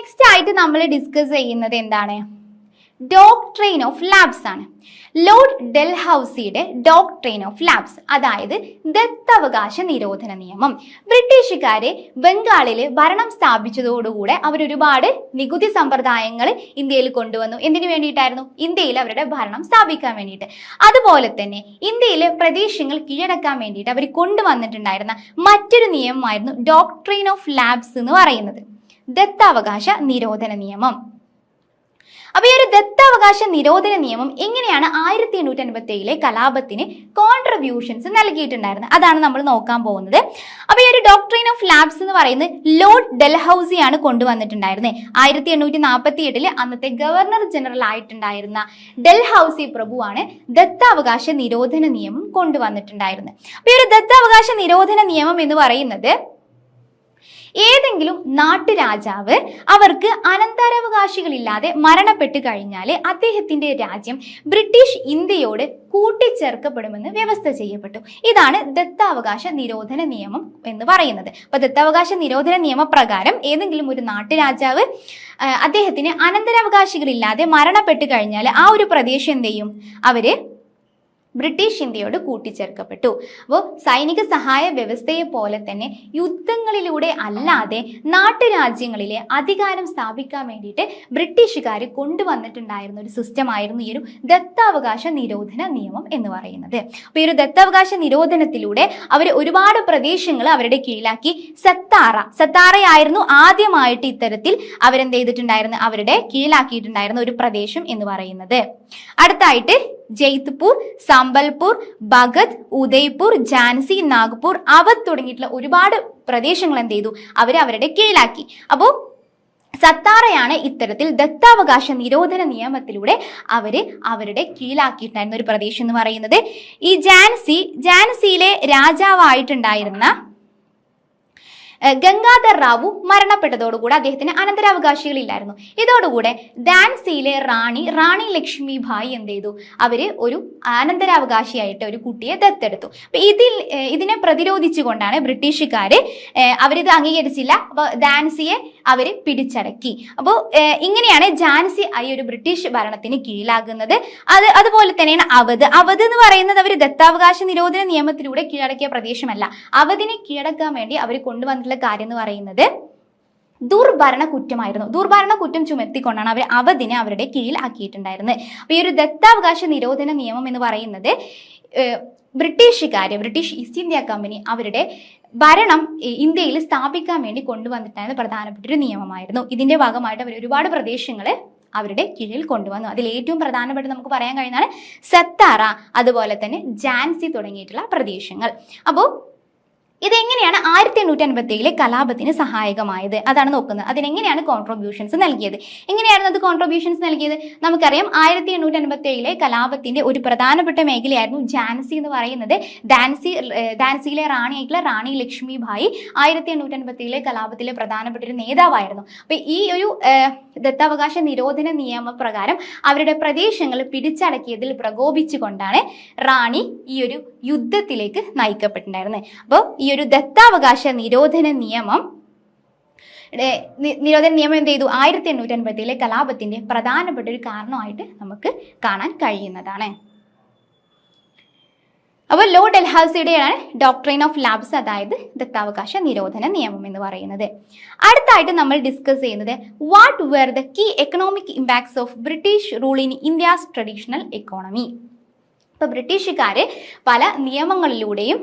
Next ആയിട്ട് നമ്മൾ discuss ചെയ്യുന്നത് എന്താണ്? ഡോക്ട്രെയിൻ ഓഫ് ലാബ്സ് ആണ്. ലോർഡ് ഡെൽഹൌസിയുടെ ഡോക്ട്രെയിൻ ഓഫ് ലാബ്സ്, അതായത് ദത്തവകാശ നിരോധന നിയമം. ബ്രിട്ടീഷുകാര് ബംഗാളില് ഭരണം സ്ഥാപിച്ചതോടുകൂടെ അവരൊരുപാട് നികുതി സമ്പ്രദായങ്ങൾ ഇന്ത്യയിൽ കൊണ്ടുവന്നു. എന്തിനു വേണ്ടിയിട്ടായിരുന്നു? ഇന്ത്യയിൽ അവരുടെ ഭരണം സ്ഥാപിക്കാൻ വേണ്ടിയിട്ട്. അതുപോലെ തന്നെ ഇന്ത്യയിലെ പ്രദേശങ്ങൾ കീഴടക്കാൻ വേണ്ടിയിട്ട് അവർ കൊണ്ടുവന്നിട്ടുണ്ടായിരുന്ന മറ്റൊരു നിയമമായിരുന്നു ഡോക്ട്രെയിൻ ഓഫ് ലാബ്സ് എന്ന് പറയുന്നത്, ദത്താവകാശ നിരോധന നിയമം. അപ്പൊ ഈ ഒരു ദത്താവകാശ നിരോധന നിയമം എങ്ങനെയാണ് 1857 കലാപത്തിന് കോൺട്രിബ്യൂഷൻസ് നൽകിയിട്ടുണ്ടായിരുന്നത്, അതാണ് നമ്മൾ നോക്കാൻ പോകുന്നത്. അപ്പൊ ഈ ഒരു ഡോക്ട്രെയിൻ ഓഫ് ലാബ്സ് എന്ന് പറയുന്നത് ലോർഡ് ഡെൽഹൌസി ആണ് കൊണ്ടുവന്നിട്ടുണ്ടായിരുന്നത്. 1848 അന്നത്തെ ഗവർണർ ജനറൽ ആയിട്ടുണ്ടായിരുന്ന ഡെൽഹൌസി പ്രഭുവാണ് ദത്താവകാശ നിരോധന നിയമം കൊണ്ടുവന്നിട്ടുണ്ടായിരുന്നത്. അപ്പൊ ഈ ഒരു ദത്താവകാശ നിരോധന നിയമം എന്ന് പറയുന്നത് ഏതെങ്കിലും നാട്ടുരാജാവ് അവർക്ക് അനന്തരാവകാശികളില്ലാതെ മരണപ്പെട്ടു കഴിഞ്ഞാൽ അദ്ദേഹത്തിന്റെ രാജ്യം ബ്രിട്ടീഷ് ഇന്ത്യയോട് കൂട്ടിച്ചേർക്കപ്പെടുമെന്ന് വ്യവസ്ഥ ചെയ്യപ്പെട്ടു. ഇതാണ് ദത്താവകാശ നിരോധന നിയമം എന്ന് പറയുന്നത്. അപ്പൊ ദത്താവകാശ നിരോധന നിയമപ്രകാരം ഏതെങ്കിലും ഒരു നാട്ടുരാജാവ് അദ്ദേഹത്തിന് അനന്തരാവകാശികളില്ലാതെ മരണപ്പെട്ടു കഴിഞ്ഞാൽ ആ ഒരു പ്രദേശം എന്ത് ചെയ്യും? അവര് ബ്രിട്ടീഷ് ഇന്ത്യയോട് കൂട്ടിച്ചേർക്കപ്പെട്ടു. അപ്പോൾ സൈനിക സഹായ വ്യവസ്ഥയെ പോലെ തന്നെ യുദ്ധങ്ങളിലൂടെ അല്ലാതെ നാട്ടുരാജ്യങ്ങളിലെ അധികാരം സ്ഥാപിക്കാൻ വേണ്ടിയിട്ട് ബ്രിട്ടീഷുകാർ കൊണ്ടുവന്നിട്ടുണ്ടായിരുന്ന ഒരു സിസ്റ്റമായിരുന്നു ഈ ഒരു ദത്താവകാശ നിരോധന നിയമം എന്ന് പറയുന്നത്. അപ്പോൾ ഈ ഒരു ദത്താവകാശ നിരോധനത്തിലൂടെ അവർ ഒരുപാട് പ്രദേശങ്ങൾ അവരുടെ കീഴിലാക്കി. സത്താറയായിരുന്നു ആദ്യമായിട്ട് ഇത്തരത്തിൽ അവരെന്ത് ചെയ്തിട്ടുണ്ടായിരുന്നു? അവരുടെ കീഴിലാക്കിയിട്ടുണ്ടായിരുന്ന ഒരു പ്രദേശം എന്ന് പറയുന്നത്. അടുത്തായിട്ട് ജയ്ത്പൂർ, സംബൽപൂർ, ഭഗത്, ഉദയ്പൂർ, ഝാൻസി, നാഗ്പൂർ, അവധ് തുടങ്ങിയിട്ടുള്ള ഒരുപാട് പ്രദേശങ്ങൾ എന്ത് ചെയ്തു? അവരുടെ കീഴിലാക്കി. അപ്പോൾ സത്താറയാണ് ഇത്തരത്തിൽ ദത്താവകാശ നിരോധന നിയമത്തിലൂടെ അവരുടെ കീഴിലാക്കിയിട്ടുണ്ടായിരുന്ന ഒരു പ്രദേശം എന്ന് പറയുന്നത്. ഈ ഝാൻസിയിലെ രാജാവായിട്ടുണ്ടായിരുന്ന ഗംഗാധർ റാവു മരണപ്പെട്ടതോടുകൂടെ അദ്ദേഹത്തിന് അനന്തരാവകാശികളില്ലായിരുന്നു. ഇതോടുകൂടെ ഝാൻസിയിലെ റാണി ലക്ഷ്മിഭായ് എന്ത് ചെയ്തു? അവര് ഒരു അനന്തരാവകാശിയായിട്ട് ഒരു കുട്ടിയെ ദത്തെടുത്തു. അപ്പൊ ഇതിനെ പ്രതിരോധിച്ചുകൊണ്ടാണ് ബ്രിട്ടീഷുകാര് അവരിത് അംഗീകരിച്ചില്ല. അപ്പൊ ഝാൻസിയെ അവര് പിടിച്ചടക്കി. അപ്പോൾ ഇങ്ങനെയാണ് ഝാൻസി ഈ ഒരു ബ്രിട്ടീഷ് ഭരണത്തിന് കീഴിലാകുന്നത്. അതുപോലെ തന്നെയാണ് അവധ് എന്ന് പറയുന്നത് അവർ ദത്താവകാശ നിരോധന നിയമത്തിലൂടെ കീഴടക്കിയ പ്രദേശമല്ല. അവധിനെ കീഴടക്കാൻ വേണ്ടി അവർ കൊണ്ടുവന്നിട്ടുള്ള കാര്യം എന്ന് പറയുന്നത് ദുർഭരണ കുറ്റമായിരുന്നു. ദുർഭരണ കുറ്റം ചുമത്തിക്കൊണ്ടാണ് അവർ അവധിനെ അവരുടെ കീഴിലാക്കിയിട്ടുണ്ടായിരുന്നത്. അപ്പൊ ഈ ഒരു ദത്താവകാശ നിരോധന നിയമം എന്ന് പറയുന്നത് ബ്രിട്ടീഷ് ഈസ്റ്റ് ഇന്ത്യ കമ്പനി അവരുടെ ഭരണം ഇന്ത്യയിൽ സ്ഥാപിക്കാൻ വേണ്ടി കൊണ്ടുവന്നിട്ടാണ് പ്രധാനപ്പെട്ട ഒരു നിയമമായിരുന്നു. ഇതിന്റെ ഭാഗമായിട്ട് അവർ ഒരുപാട് പ്രദേശങ്ങൾ അവരുടെ കീഴിൽ കൊണ്ടുവന്നു. അതിൽ ഏറ്റവും പ്രധാനപ്പെട്ട നമുക്ക് പറയാൻ കഴിയുന്നതാണ് സത്താറ, അതുപോലെ തന്നെ ഝാൻസി തുടങ്ങിയിട്ടുള്ള പ്രദേശങ്ങൾ. അപ്പോൾ ഇതെങ്ങനെയാണ് 1857 കലാപത്തിന് സഹായകമായത്, അതാണ് നോക്കുന്നത്. അതിനെങ്ങനെയാണ് കോൺട്രിബ്യൂഷൻസ് നൽകിയത്? എങ്ങനെയായിരുന്നു അത് കോൺട്രിബ്യൂഷൻസ് നൽകിയത്? നമുക്കറിയാം 1857 കലാപത്തിന്റെ ഒരു പ്രധാനപ്പെട്ട മേഖലയായിരുന്നു ഝാൻസി എന്ന് പറയുന്നത്. ഝാൻസിയിലെ റാണിയായിട്ടുള്ള റാണി ലക്ഷ്മിഭായി 1857 കലാപത്തിലെ പ്രധാനപ്പെട്ട ഒരു നേതാവായിരുന്നു. അപ്പൊ ഈ ഒരു ദത്താവകാശ നിരോധന നിയമപ്രകാരം അവരുടെ പ്രദേശങ്ങൾ പിടിച്ചടക്കിയതിൽ പ്രകോപിച്ചുകൊണ്ടാണ് റാണി ഈ ഒരു യുദ്ധത്തിലേക്ക് നയിക്കപ്പെട്ടിട്ടുണ്ടായിരുന്നത്. അപ്പോൾ ഈ ഒരു ദത്താവകാശ നിരോധന നിയമം എന്ത് ചെയ്തു? 1857 കലാപത്തിന്റെ പ്രധാനപ്പെട്ട ഒരു കാരണമായിട്ട് നമുക്ക് കാണാൻ കഴിയുന്നതാണ്. അപ്പോൾ ലോർഡ് ഡെൽഹൌസിയുടെയാണ് ഡോക്ട്രെയിൻ ഓഫ് ലാബ്സ്, അതായത് ദത്താവകാശ നിരോധന നിയമം എന്ന് പറയുന്നത്. അടുത്തായിട്ട് നമ്മൾ ഡിസ്കസ് ചെയ്യുന്നത് what were the key economic impacts of British rule in India's traditional economy. ഇപ്പൊ ബ്രിട്ടീഷുകാര് പല നിയമങ്ങളിലൂടെയും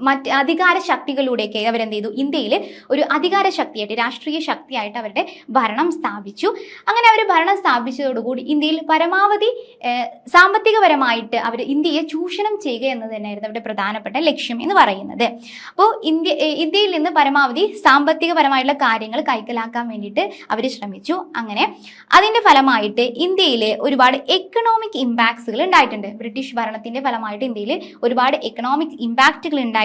മറ്റ് അധികാര ശക്തികളിലൂടെയൊക്കെ അവരെന്ത് ചെയ്തു? ഇന്ത്യയിൽ ഒരു അധികാര ശക്തിയായിട്ട്, രാഷ്ട്രീയ ശക്തിയായിട്ട് അവരുടെ ഭരണം സ്ഥാപിച്ചു. അങ്ങനെ അവർ ഭരണം സ്ഥാപിച്ചതോടുകൂടി ഇന്ത്യയിൽ പരമാവധി സാമ്പത്തികപരമായിട്ട് അവർ ഇന്ത്യയെ ചൂഷണം ചെയ്യുക എന്നത് തന്നെയായിരുന്നു അവരുടെ പ്രധാനപ്പെട്ട ലക്ഷ്യം എന്ന് പറയുന്നത്. അപ്പോൾ ഇന്ത്യയിൽ നിന്ന് പരമാവധി സാമ്പത്തികപരമായിട്ടുള്ള കാര്യങ്ങൾ കൈക്കലാക്കാൻ വേണ്ടിയിട്ട് അവർ ശ്രമിച്ചു. അങ്ങനെ അതിന്റെ ഫലമായിട്ട് ഇന്ത്യയിൽ ഒരുപാട് എക്കണോമിക് ഇമ്പാക്ട്സുകൾ ഉണ്ടായിട്ടുണ്ട്. ബ്രിട്ടീഷ് ഭരണത്തിന്റെ ഫലമായിട്ട് ഇന്ത്യയിൽ ഒരുപാട് എക്കണോമിക് ഇമ്പാക്റ്റുകൾ ഉണ്ടായിട്ടുണ്ട്.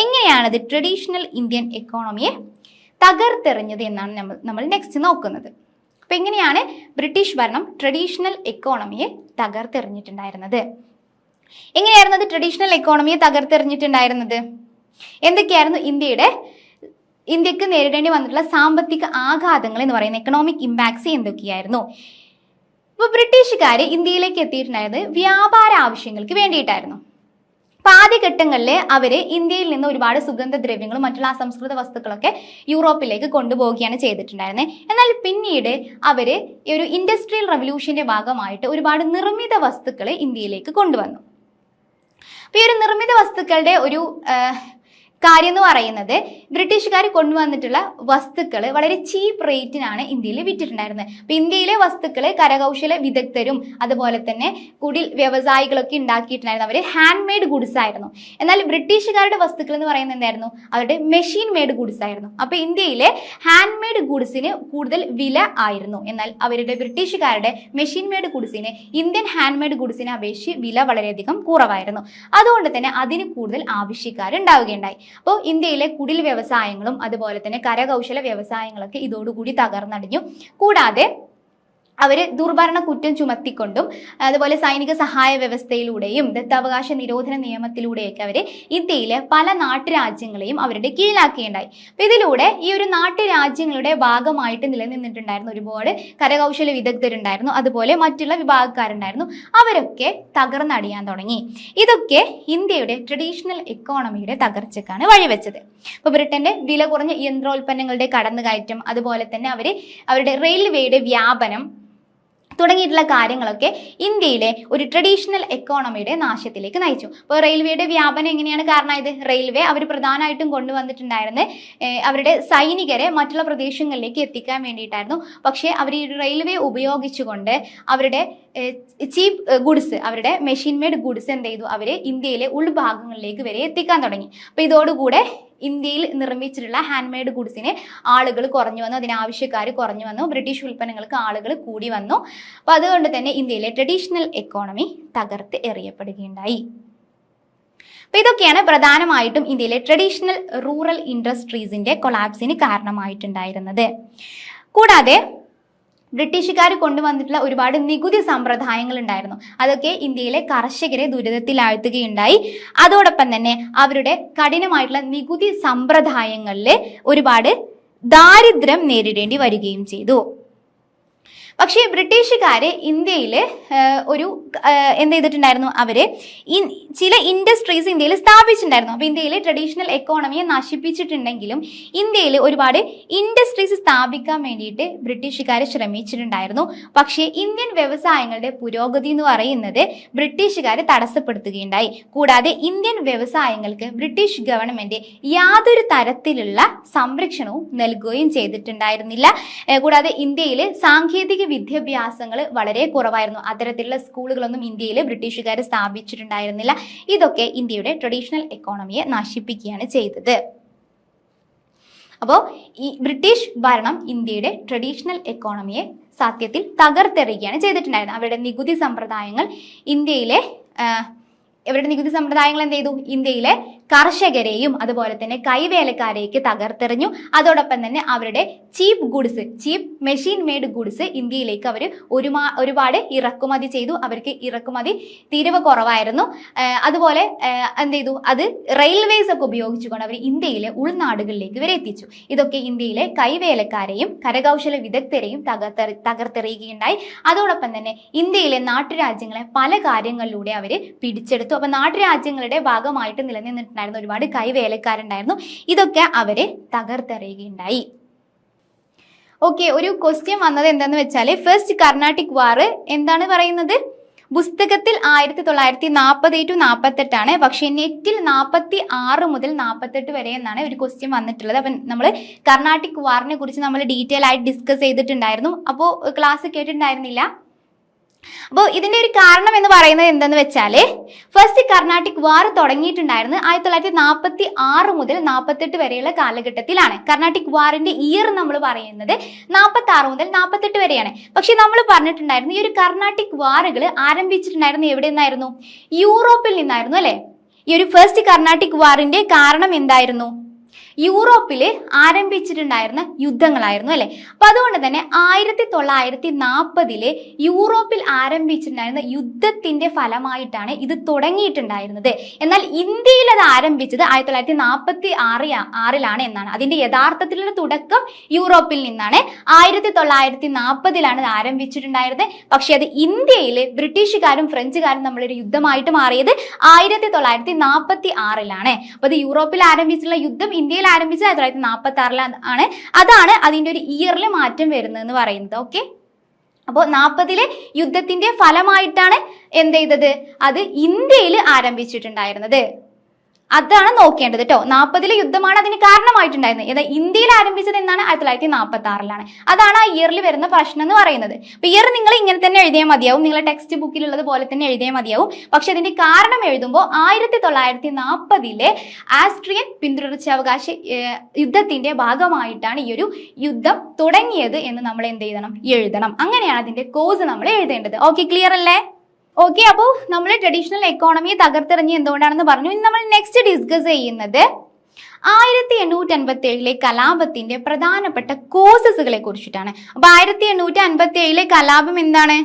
എങ്ങനെയാണത് ട്രഡീഷണൽ ഇന്ത്യൻ എക്കോണമിയെ തകർത്തെറിഞ്ഞത് എന്നാണ് നമ്മൾ നെക്സ്റ്റ് നോക്കുന്നത്. അപ്പൊ എങ്ങനെയാണ് ബ്രിട്ടീഷ് ഭരണം ട്രഡീഷണൽ എക്കോണമിയെ തകർത്തെറിഞ്ഞിട്ടുണ്ടായിരുന്നത്? എങ്ങനെയായിരുന്നു അത് ട്രഡീഷണൽ എക്കോണമിയെ തകർത്തെറിഞ്ഞിട്ടുണ്ടായിരുന്നത്? എന്തൊക്കെയായിരുന്നു ഇന്ത്യയുടെ ഇന്ത്യക്ക് നേരിടേണ്ടി വന്നിട്ടുള്ള സാമ്പത്തിക ആഘാതങ്ങൾ എന്ന് പറയുന്ന എക്കണോമിക് ഇമ്പാക്ട്സ് എന്തൊക്കെയായിരുന്നു? അപ്പോൾ ബ്രിട്ടീഷുകാർ ഇന്ത്യയിലേക്ക് എത്തിയിട്ടുണ്ടായത് വ്യാപാര ആവശ്യങ്ങൾക്ക് വേണ്ടിയിട്ടായിരുന്നു. അപ്പൊ ആദ്യഘട്ടങ്ങളിൽ അവര് ഇന്ത്യയിൽ നിന്ന് ഒരുപാട് സുഗന്ധദ്രവ്യങ്ങളും മറ്റുള്ള അസംസ്കൃത വസ്തുക്കളൊക്കെ യൂറോപ്പിലേക്ക് കൊണ്ടുപോവുകയാണ് ചെയ്തിട്ടുണ്ടായിരുന്നത്. എന്നാൽ പിന്നീട് അവര് ഈ ഒരു ഇൻഡസ്ട്രിയൽ റവല്യൂഷന്റെ ഭാഗമായിട്ട് ഒരുപാട് നിർമ്മിത വസ്തുക്കൾ ഇന്ത്യയിലേക്ക് കൊണ്ടുവന്നു. അപ്പൊ ഈ ഒരു നിർമ്മിത വസ്തുക്കളുടെ ഒരു കാര്യം എന്ന് പറയുന്നത് ബ്രിട്ടീഷുകാർ കൊണ്ടുവന്നിട്ടുള്ള വസ്തുക്കൾ വളരെ ചീപ്പ് റേറ്റിനാണ് ഇന്ത്യയിൽ വിറ്റിട്ടുണ്ടായിരുന്നത്. അപ്പൊ ഇന്ത്യയിലെ വസ്തുക്കൾ കരകൗശല വിദഗ്ധരും അതുപോലെ തന്നെ കുടിൽ വ്യവസായികളൊക്കെ ഉണ്ടാക്കിയിട്ടുണ്ടായിരുന്നു. അവര് ഹാൻഡ് മെയ്ഡ് ഗുഡ്സ് ആയിരുന്നു. എന്നാൽ ബ്രിട്ടീഷുകാരുടെ വസ്തുക്കൾ എന്ന് പറയുന്നത് എന്തായിരുന്നു? അവരുടെ മെഷീൻ മെയ്ഡ് ഗുഡ്സ് ആയിരുന്നു. അപ്പൊ ഇന്ത്യയിലെ ഹാൻഡ് മെയ്ഡ് ഗുഡ്സിന് കൂടുതൽ വില ആയിരുന്നു. എന്നാൽ അവരുടെ ബ്രിട്ടീഷുകാരുടെ മെഷീൻ മെയ്ഡ് ഗുഡ്സിന് ഇന്ത്യൻ ഹാൻഡ് മെയ്ഡ് ഗുഡ്സിനെ അപേക്ഷിച്ച് വില വളരെയധികം കുറവായിരുന്നു. അതുകൊണ്ട് തന്നെ അതിന് കൂടുതൽ ആവശ്യക്കാരുണ്ടാവുകയുണ്ടായി. അപ്പോൾ ഇന്ത്യയിലെ കുടിൽ വ്യവസായങ്ങളും അതുപോലെ തന്നെ കരകൗശല വ്യവസായങ്ങളൊക്കെ ഇതോടുകൂടി തകർന്നടിഞ്ഞു. കൂടാതെ അവര് ദുർഭരണ കുറ്റം ചുമത്തിക്കൊണ്ടും അതുപോലെ സൈനിക സഹായ വ്യവസ്ഥയിലൂടെയും ദത്താവകാശ നിരോധന നിയമത്തിലൂടെയൊക്കെ അവര് ഇന്ത്യയിലെ പല നാട്ടുരാജ്യങ്ങളെയും അവരുടെ കീഴിലാക്കുകയുണ്ടായി. അപ്പൊ ഇതിലൂടെ ഈ ഒരു നാട്ടുരാജ്യങ്ങളുടെ ഭാഗമായിട്ട് നിലനിന്നിട്ടുണ്ടായിരുന്ന ഒരുപാട് കരകൗശല വിദഗ്ധരുണ്ടായിരുന്നു, അതുപോലെ മറ്റുള്ള വിഭാഗക്കാരുണ്ടായിരുന്നു. അവരൊക്കെ തകർന്നടിയാൻ തുടങ്ങി. ഇതൊക്കെ ഇന്ത്യയുടെ ട്രഡീഷണൽ എക്കോണമിയുടെ തകർച്ചക്കാണ് വഴിവെച്ചത്. ഇപ്പൊ ബ്രിട്ടന്റെ വില കുറഞ്ഞ യന്ത്രോൽപ്പന്നങ്ങളുടെ കടന്നുകയറ്റം, അതുപോലെ തന്നെ അവരുടെ റെയിൽവേയുടെ വ്യാപനം തുടങ്ങിയിട്ടുള്ള കാര്യങ്ങളൊക്കെ ഇന്ത്യയിലെ ഒരു ട്രഡീഷണൽ എക്കോണമിയുടെ നാശത്തിലേക്ക് നയിച്ചു. അപ്പോൾ റെയിൽവേയുടെ വ്യാപനം എങ്ങനെയാണ് കാരണമായത്? റെയിൽവേ അവർ പ്രധാനമായിട്ടും കൊണ്ടുവന്നിട്ടുണ്ടായിരുന്നത് അവരുടെ സൈനികരെ മറ്റുള്ള പ്രദേശങ്ങളിലേക്ക് എത്തിക്കാൻ വേണ്ടിയിട്ടായിരുന്നു. പക്ഷേ അവർ ഈ റെയിൽവേ ഉപയോഗിച്ചുകൊണ്ട് അവരുടെ ചീപ്പ് ഗുഡ്സ്, അവരുടെ മെഷീൻ മെയ്ഡ് ഗുഡ്സ് എന്ത് ചെയ്തു? അവർ ഇന്ത്യയിലെ ഉൾഭാഗങ്ങളിലേക്ക് വരെ എത്തിക്കാൻ തുടങ്ങി. അപ്പോൾ ഇതോടുകൂടെ ഇന്ത്യയിൽ നിർമ്മിച്ചിട്ടുള്ള ഹാൻഡ് മെയ്ഡ് ഗുഡ്സിന് ആളുകൾ കുറഞ്ഞു വന്നു, അതിനാവശ്യക്കാർ കുറഞ്ഞു വന്നു, ബ്രിട്ടീഷ് ഉൽപ്പന്നങ്ങൾക്ക് ആളുകൾ കൂടി വന്നു. അപ്പൊ അതുകൊണ്ട് തന്നെ ഇന്ത്യയിലെ ട്രഡീഷണൽ എക്കോണമി തകർത്ത് എറിയപ്പെടുകയുണ്ടായി. അപ്പൊ ഇതൊക്കെയാണ് പ്രധാനമായിട്ടും ഇന്ത്യയിലെ ട്രഡീഷണൽ റൂറൽ ഇൻഡസ്ട്രീസിന്റെ കൊളാപ്സിന് കാരണമായിട്ടുണ്ടായിരുന്നത്. കൂടാതെ ബ്രിട്ടീഷുകാർ കൊണ്ടുവന്നിട്ടുള്ള ഒരുപാട് നികുതി സമ്പ്രദായങ്ങൾ ഉണ്ടായിരുന്നു. അതൊക്കെ ഇന്ത്യയിലെ കർഷകരെ ദുരിതത്തിലാഴ്ത്തുകയുണ്ടായി. അതോടൊപ്പം തന്നെ അവരുടെ കഠിനമായിട്ടുള്ള നികുതി സമ്പ്രദായങ്ങളിൽ ഒരുപാട് ദാരിദ്ര്യം നേരിടേണ്ടി വരികയും ചെയ്തു. പക്ഷേ ബ്രിട്ടീഷുകാര് ഇന്ത്യയിൽ ഒരു എന്ത് ചെയ്തിട്ടുണ്ടായിരുന്നു? അവര് ചില ഇൻഡസ്ട്രീസ് ഇന്ത്യയിൽ സ്ഥാപിച്ചിട്ടുണ്ടായിരുന്നു. അപ്പൊ ഇന്ത്യയിലെ ട്രഡീഷണൽ എക്കോണമിയെ നശിപ്പിച്ചിട്ടുണ്ടെങ്കിലും ഇന്ത്യയിൽ ഒരുപാട് ഇൻഡസ്ട്രീസ് സ്ഥാപിക്കാൻ വേണ്ടിയിട്ട് ബ്രിട്ടീഷുകാർ ശ്രമിച്ചിട്ടുണ്ടായിരുന്നു. പക്ഷേ ഇന്ത്യൻ വ്യവസായങ്ങളുടെ പുരോഗതി എന്ന് പറയുന്നത് ബ്രിട്ടീഷുകാർ തടസ്സപ്പെടുത്തുകയുണ്ടായി. കൂടാതെ ഇന്ത്യൻ വ്യവസായങ്ങൾക്ക് ബ്രിട്ടീഷ് ഗവൺമെന്റ് യാതൊരു തരത്തിലുള്ള സംരക്ഷണവും നൽകുകയും ചെയ്തിട്ടുണ്ടായിരുന്നില്ല. കൂടാതെ ഇന്ത്യയിൽ സാങ്കേതിക വിദ്യാഭ്യാസങ്ങൾ വളരെ കുറവായിരുന്നു. അത്തരത്തിലുള്ള സ്കൂളുകളൊന്നും ഇന്ത്യയിൽ ബ്രിട്ടീഷുകാർ സ്ഥാപിച്ചിട്ടുണ്ടായിരുന്നില്ല. ഇതൊക്കെ ഇന്ത്യയുടെ ട്രഡീഷണൽ എക്കോണമിയെ നശിപ്പിക്കുകയാണ് ചെയ്തത്. അപ്പോൾ ഈ ബ്രിട്ടീഷ് ഭരണം ഇന്ത്യയുടെ ട്രഡീഷണൽ എക്കോണമിയെ സത്യത്തിൽ തകർത്തെറിയുകയാണ് ചെയ്തിട്ടുണ്ടായിരുന്നത്. അവരുടെ നികുതി സമ്പ്രദായങ്ങൾ എന്ത് ചെയ്തു? ഇന്ത്യയിലെ കർഷകരെയും അതുപോലെ തന്നെ കൈവേലക്കാരെയൊക്കെ തകർത്തെറിഞ്ഞു. അതോടൊപ്പം തന്നെ അവരുടെ ചീപ്പ് ഗുഡ്സ്, ചീപ്പ് മെഷീൻ മെയ്ഡ് ഗുഡ്സ് ഇന്ത്യയിലേക്ക് അവർ ഒരുപാട് ഇറക്കുമതി ചെയ്തു. അവർക്ക് ഇറക്കുമതി തീരുവ കുറവായിരുന്നു. അതുപോലെ എന്ത് ചെയ്തു? അത് റെയിൽവേസ് ഒക്കെ ഉപയോഗിച്ചുകൊണ്ട് അവർ ഇന്ത്യയിലെ ഉൾനാടുകളിലേക്ക് വരെ എത്തിച്ചു. ഇതൊക്കെ ഇന്ത്യയിലെ കൈവേലക്കാരെയും കരകൗശല വിദഗ്ധരെയും തകർത്തെറിയുകയുണ്ടായി. അതോടൊപ്പം തന്നെ ഇന്ത്യയിലെ നാട്ടുരാജ്യങ്ങളെ പല കാര്യങ്ങളിലൂടെ അവർ പിടിച്ചെടുത്തു. അപ്പൊ നാട്ടുരാജ്യങ്ങളുടെ ഭാഗമായിട്ട് നിലനിന്നിട്ടുണ്ടായിരുന്ന ഒരുപാട് കൈവേലക്കാരുണ്ടായിരുന്നു. ഇതൊക്കെ അവരെ തകർത്തെറിയുകയുണ്ടായി. ഓക്കെ, ഒരു ക്വസ്റ്റ്യൻ വന്നത് എന്താന്ന് വെച്ചാൽ ഫസ്റ്റ് കർണാട്ടിക് വാർ എന്താണ് പറയുന്നത്? പുസ്തകത്തിൽ 1940 to 48 പക്ഷേ നെറ്റിൽ 46 മുതൽ 48 വരെ എന്നാണ് ഒരു ക്വസ്റ്റ്യൻ വന്നിട്ടുള്ളത്. അപ്പം നമ്മൾ കർണാട്ടിക് വാറിനെ കുറിച്ച് നമ്മൾ ഡീറ്റെയിൽ ആയിട്ട് ഡിസ്കസ് ചെയ്തിട്ടുണ്ടായിരുന്നു. അപ്പോൾ ക്ലാസ് കേട്ടിട്ടുണ്ടായിരുന്നില്ല. അപ്പോൾ ഇതിന്റെ ഒരു കാരണം എന്ന് പറയുന്നത് എന്തെന്ന് വെച്ചാൽ ഫസ്റ്റ് കർണാട്ടിക് വാർ തുടങ്ങിയിട്ടുണ്ടായിരുന്നത് 1946 മുതൽ 48 വരെയുള്ള കാലഘട്ടത്തിലാണ്. കർണാട്ടിക് വാറിന്റെ ഇയർ നമ്മൾ പറയുന്നത് 46 മുതൽ 48 വരെയാണ്. പക്ഷെ നമ്മൾ പറഞ്ഞിട്ടുണ്ടായിരുന്നു ഈ ഒരു കർണാട്ടിക് വാറുകൾ ആരംഭിച്ചിട്ടുണ്ടായിരുന്നു എവിടെ നിന്നായിരുന്നു? യൂറോപ്പിൽ നിന്നായിരുന്നു അല്ലെ? ഈ ഒരു ഫസ്റ്റ് കർണാട്ടിക് വാറിന്റെ കാരണം എന്തായിരുന്നു? യൂറോപ്പില് ആരംഭിച്ചിട്ടുണ്ടായിരുന്ന യുദ്ധങ്ങളായിരുന്നു അല്ലെ. അപ്പൊ അതുകൊണ്ട് തന്നെ 1940 യൂറോപ്പിൽ ആരംഭിച്ചിട്ടുണ്ടായിരുന്ന യുദ്ധത്തിന്റെ ഫലമായിട്ടാണ് ഇത് തുടങ്ങിയിട്ടുണ്ടായിരുന്നത്. എന്നാൽ ഇന്ത്യയിൽ അത് ആരംഭിച്ചത് 1946 എന്നാണ്. അതിന്റെ യഥാർത്ഥത്തിലുള്ള തുടക്കം യൂറോപ്പിൽ നിന്നാണ്. 1940 ഇത് ആരംഭിച്ചിട്ടുണ്ടായിരുന്നത്. പക്ഷെ അത് ഇന്ത്യയിൽ ബ്രിട്ടീഷുകാരും ഫ്രഞ്ചുകാരും നമ്മളൊരു യുദ്ധമായിട്ട് മാറിയത് 1946 അപ്പൊ അത് യൂറോപ്പിൽ ആരംഭിച്ചിട്ടുള്ള യുദ്ധം ഇന്ത്യയിൽ ആരംഭിച്ചത് 1946 അതാണ് അതിന്റെ ഒരു ഇയറിൽ മാറ്റം വരുന്നത് എന്ന് പറയുന്നത്. ഓക്കെ, അപ്പോൾ 40 യുദ്ധത്തിന്റെ ഫലമായിട്ടാണ് എന്ത് ചെയ്തത്, അത് ഇന്ത്യയിൽ ആരംഭിച്ചിട്ടുണ്ടായിരുന്നത്. അതാണ് നോക്കേണ്ടത് കേട്ടോ. 40 യുദ്ധമാണ് അതിന് കാരണമായിട്ടുണ്ടായിരുന്നത്. എന്നാൽ ഇന്ത്യയിൽ ആരംഭിച്ചത് എന്നാണ് 1946 അതാണ് ആ ഇയറിൽ വരുന്ന പ്രശ്നം എന്ന് പറയുന്നത്. അപ്പൊ ഇയർ നിങ്ങൾ ഇങ്ങനെ തന്നെ എഴുതിയാൽ മതിയാവും, നിങ്ങളെ ടെക്സ്റ്റ് ബുക്കിലുള്ളത് പോലെ തന്നെ എഴുതിയാൽ മതിയാവും. പക്ഷെ അതിന്റെ കാരണം എഴുതുമ്പോൾ 1940 ആസ്ട്രിയൻ പിന്തുടർച്ചാവകാശ യുദ്ധത്തിന്റെ ഭാഗമായിട്ടാണ് ഈ ഒരു യുദ്ധം തുടങ്ങിയത് എന്ന് നമ്മൾ എന്ത് ചെയ്യണം, എഴുതണം. അങ്ങനെയാണ് അതിന്റെ കോസ് നമ്മൾ എഴുതേണ്ടത്. ഓക്കെ, ക്ലിയർ അല്ലേ? ഓക്കെ, അപ്പോൾ നമ്മൾ ട്രഡീഷണൽ എക്കോണമിയെ തകർത്തെറിഞ്ഞ് എന്തുകൊണ്ടാണെന്ന് പറഞ്ഞു. ഇനി നമ്മൾ നെക്സ്റ്റ് ഡിസ്കസ് ചെയ്യുന്നത് 1857 കലാപത്തിന്റെ പ്രധാനപ്പെട്ട കോസസുകളെ കുറിച്ചിട്ടാണ്. അപ്പൊ 1857 കലാപം എന്താണ്?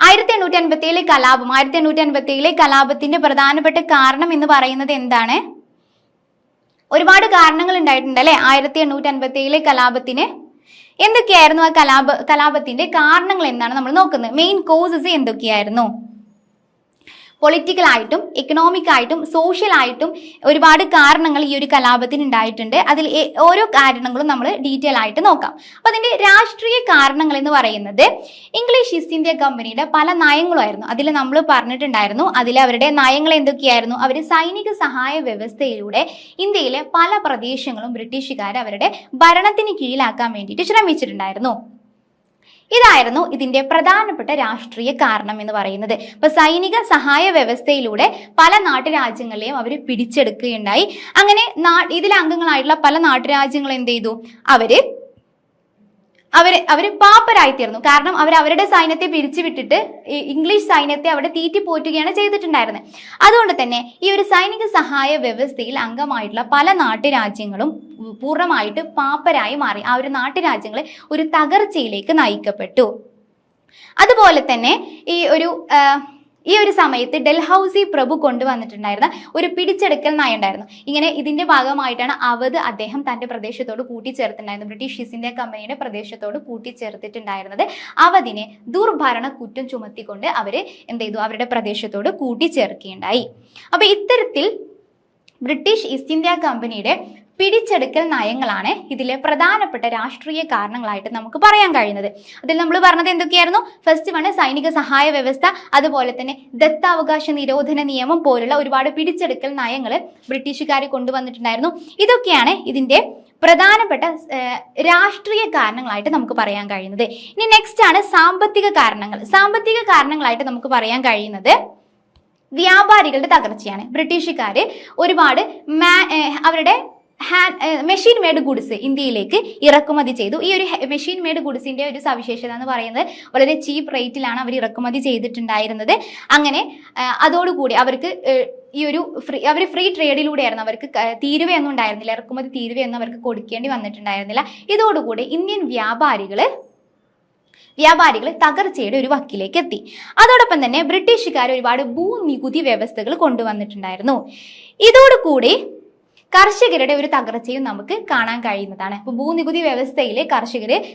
1857 കലാപത്തിന്റെ പ്രധാനപ്പെട്ട കാരണം എന്ന് പറയുന്നത് എന്താണ്? ഒരുപാട് കാരണങ്ങൾ ഉണ്ടായിട്ടുണ്ട് അല്ലെ 1857 കലാപത്തിന്. എന്തൊക്കെയായിരുന്നു ആ കലാപത്തിന്റെ കാരണങ്ങൾ എന്നാണ് നമ്മൾ നോക്കുന്നത്. മെയിൻ കോസസ് എന്തൊക്കെയായിരുന്നു? പൊളിറ്റിക്കൽ ആയിട്ടും എക്കണോമിക് ആയിട്ടും സോഷ്യൽ ആയിട്ടും ഒരുപാട് കാരണങ്ങൾ ഈ ഒരു കലാപത്തിന് ഉണ്ടായിട്ടുണ്ട്. അതിൽ ഓരോ കാരണങ്ങളും നമ്മൾ ഡീറ്റെയിൽ ആയിട്ട് നോക്കാം. അപ്പൊ അതിന്റെ രാഷ്ട്രീയ കാരണങ്ങൾ എന്ന് പറയുന്നത് ഇംഗ്ലീഷ് ഈസ്റ്റ് ഇന്ത്യ കമ്പനിയുടെ പല നയങ്ങളുമായിരുന്നു. അതിൽ നമ്മൾ പറഞ്ഞിട്ടുണ്ടായിരുന്നു. അതിൽ അവരുടെ നയങ്ങൾ എന്തൊക്കെയായിരുന്നു? അവർ സൈനിക സഹായ വ്യവസ്ഥയിലൂടെ ഇന്ത്യയിലെ പല പ്രദേശങ്ങളും ബ്രിട്ടീഷുകാർ അവരുടെ ഭരണത്തിന് കീഴിലാക്കാൻ വേണ്ടിയിട്ട് ശ്രമിച്ചിട്ടുണ്ടായിരുന്നു. ഇതായിരുന്നു ഇതിന്റെ പ്രധാനപ്പെട്ട രാഷ്ട്രീയ കാരണം എന്ന് പറയുന്നത്. ഇപ്പൊ സൈനിക സഹായ വ്യവസ്ഥയിലൂടെ പല നാട്ടുരാജ്യങ്ങളെയും അവർ പിടിച്ചെടുക്കുകയുണ്ടായി. അങ്ങനെ ഇതിലെ അംഗങ്ങളായിട്ടുള്ള പല നാട്ടുരാജ്യങ്ങളും എന്ത് ചെയ്തു, അവര് പാപ്പരായി തീർന്നു. കാരണം അവരുടെ സൈന്യത്തെ പിരിച്ചുവിട്ടിട്ട് ഇംഗ്ലീഷ് സൈന്യത്തെ അവിടെ തീറ്റിപ്പോറ്റുകയാണ് ചെയ്തിട്ടുണ്ടായിരുന്നത്. അതുകൊണ്ട് തന്നെ ഈ ഒരു സൈനിക സഹായ വ്യവസ്ഥയിൽ അംഗമായിട്ടുള്ള പല നാട്ടുരാജ്യങ്ങളും പൂർണ്ണമായിട്ട് പാപ്പരായി മാറി. ആ ഒരു നാട്ടുരാജ്യങ്ങളെ ഒരു തകർച്ചയിലേക്ക് നയിക്കപ്പെട്ടു. അതുപോലെ തന്നെ ഈ ഒരു സമയത്ത് ഡൽഹൌസി പ്രഭു കൊണ്ടുവന്നിട്ടുണ്ടായിരുന്ന ഒരു പിടിച്ചെടുക്കൽ നയം ഉണ്ടായിരുന്നു. ഇങ്ങനെ ഇതിന്റെ ഭാഗമായിട്ടാണ് അവധ് അദ്ദേഹം തന്റെ പ്രദേശത്തോട് കൂട്ടിച്ചേർത്തിട്ടുണ്ടായിരുന്നത്. ബ്രിട്ടീഷ് ഈസ്റ്റ് ഇന്ത്യ കമ്പനിയുടെ പ്രദേശത്തോട് കൂട്ടിച്ചേർത്തിട്ടുണ്ടായിരുന്നത്. അവധിനെ ദുർഭരണ കുറ്റം ചുമത്തിക്കൊണ്ട് അവര് എന്ത് ചെയ്തു, അവരുടെ പ്രദേശത്തോട് കൂട്ടിച്ചേർക്കുകയുണ്ടായി. അപ്പൊ ഇത്തരത്തിൽ ബ്രിട്ടീഷ് ഈസ്റ്റ് ഇന്ത്യ കമ്പനിയുടെ പിടിച്ചെടുക്കൽ നയങ്ങളാണ് ഇതിലെ പ്രധാനപ്പെട്ട രാഷ്ട്രീയ കാരണങ്ങളായിട്ട് നമുക്ക് പറയാൻ കഴിയുന്നത്. അതിൽ നമ്മൾ പറഞ്ഞത് എന്തൊക്കെയായിരുന്നു? ഫസ്റ്റ് വണ് സൈനിക സഹായ വ്യവസ്ഥ, അതുപോലെ തന്നെ ദത്താവകാശ നിരോധന നിയമം പോലുള്ള ഒരുപാട് പിടിച്ചെടുക്കൽ നയങ്ങൾ ബ്രിട്ടീഷുകാർ കൊണ്ടുവന്നിട്ടുണ്ടായിരുന്നു. ഇതൊക്കെയാണ് ഇതിന്റെ പ്രധാനപ്പെട്ട രാഷ്ട്രീയ കാരണങ്ങളായിട്ട് നമുക്ക് പറയാൻ കഴിയുന്നത്. ഇനി നെക്സ്റ്റ് ആണ് സാമ്പത്തിക കാരണങ്ങൾ. സാമ്പത്തിക കാരണങ്ങളായിട്ട് നമുക്ക് പറയാൻ കഴിയുന്നത് വ്യാപാരികളുടെ തകർച്ചയാണ്. ബ്രിട്ടീഷുകാര് ഒരുപാട് അവരുടെ മെഷീൻ മെയ്ഡ് ഗുഡ്സ് ഇന്ത്യയിലേക്ക് ഇറക്കുമതി ചെയ്തു. ഈ ഒരു മെഷീൻ മെയ്ഡ് ഗുഡ്സിന്റെ ഒരു സവിശേഷത എന്ന് പറയുന്നത് വളരെ ചീപ്പ് റേറ്റിലാണ് അവർ ഇറക്കുമതി ചെയ്തിട്ടുണ്ടായിരുന്നത്. അങ്ങനെ അതോടുകൂടി അവർക്ക് അവർ ഫ്രീ ട്രേഡിലൂടെയായിരുന്നു, അവർക്ക് തീരുവയൊന്നും ഉണ്ടായിരുന്നില്ല, ഇറക്കുമതി തീരുവയൊന്നും അവർക്ക് കൊടുക്കേണ്ടി വന്നിട്ടുണ്ടായിരുന്നില്ല. ഇതോടുകൂടി ഇന്ത്യൻ വ്യാപാരികൾ തകർച്ചയുടെ ഒരു വക്കിലേക്ക് എത്തി. അതോടൊപ്പം തന്നെ ബ്രിട്ടീഷുകാർ ഒരുപാട് ഭൂനികുതി വ്യവസ്ഥകൾ കൊണ്ടുവന്നിട്ടുണ്ടായിരുന്നു. ഇതോടുകൂടി കർഷകരുടെ ഒരു തകർച്ചയും നമുക്ക് കാണാൻ കഴിയുന്നതാണ്. ഇപ്പൊ ഭൂനികുതി വ്യവസ്ഥയിൽ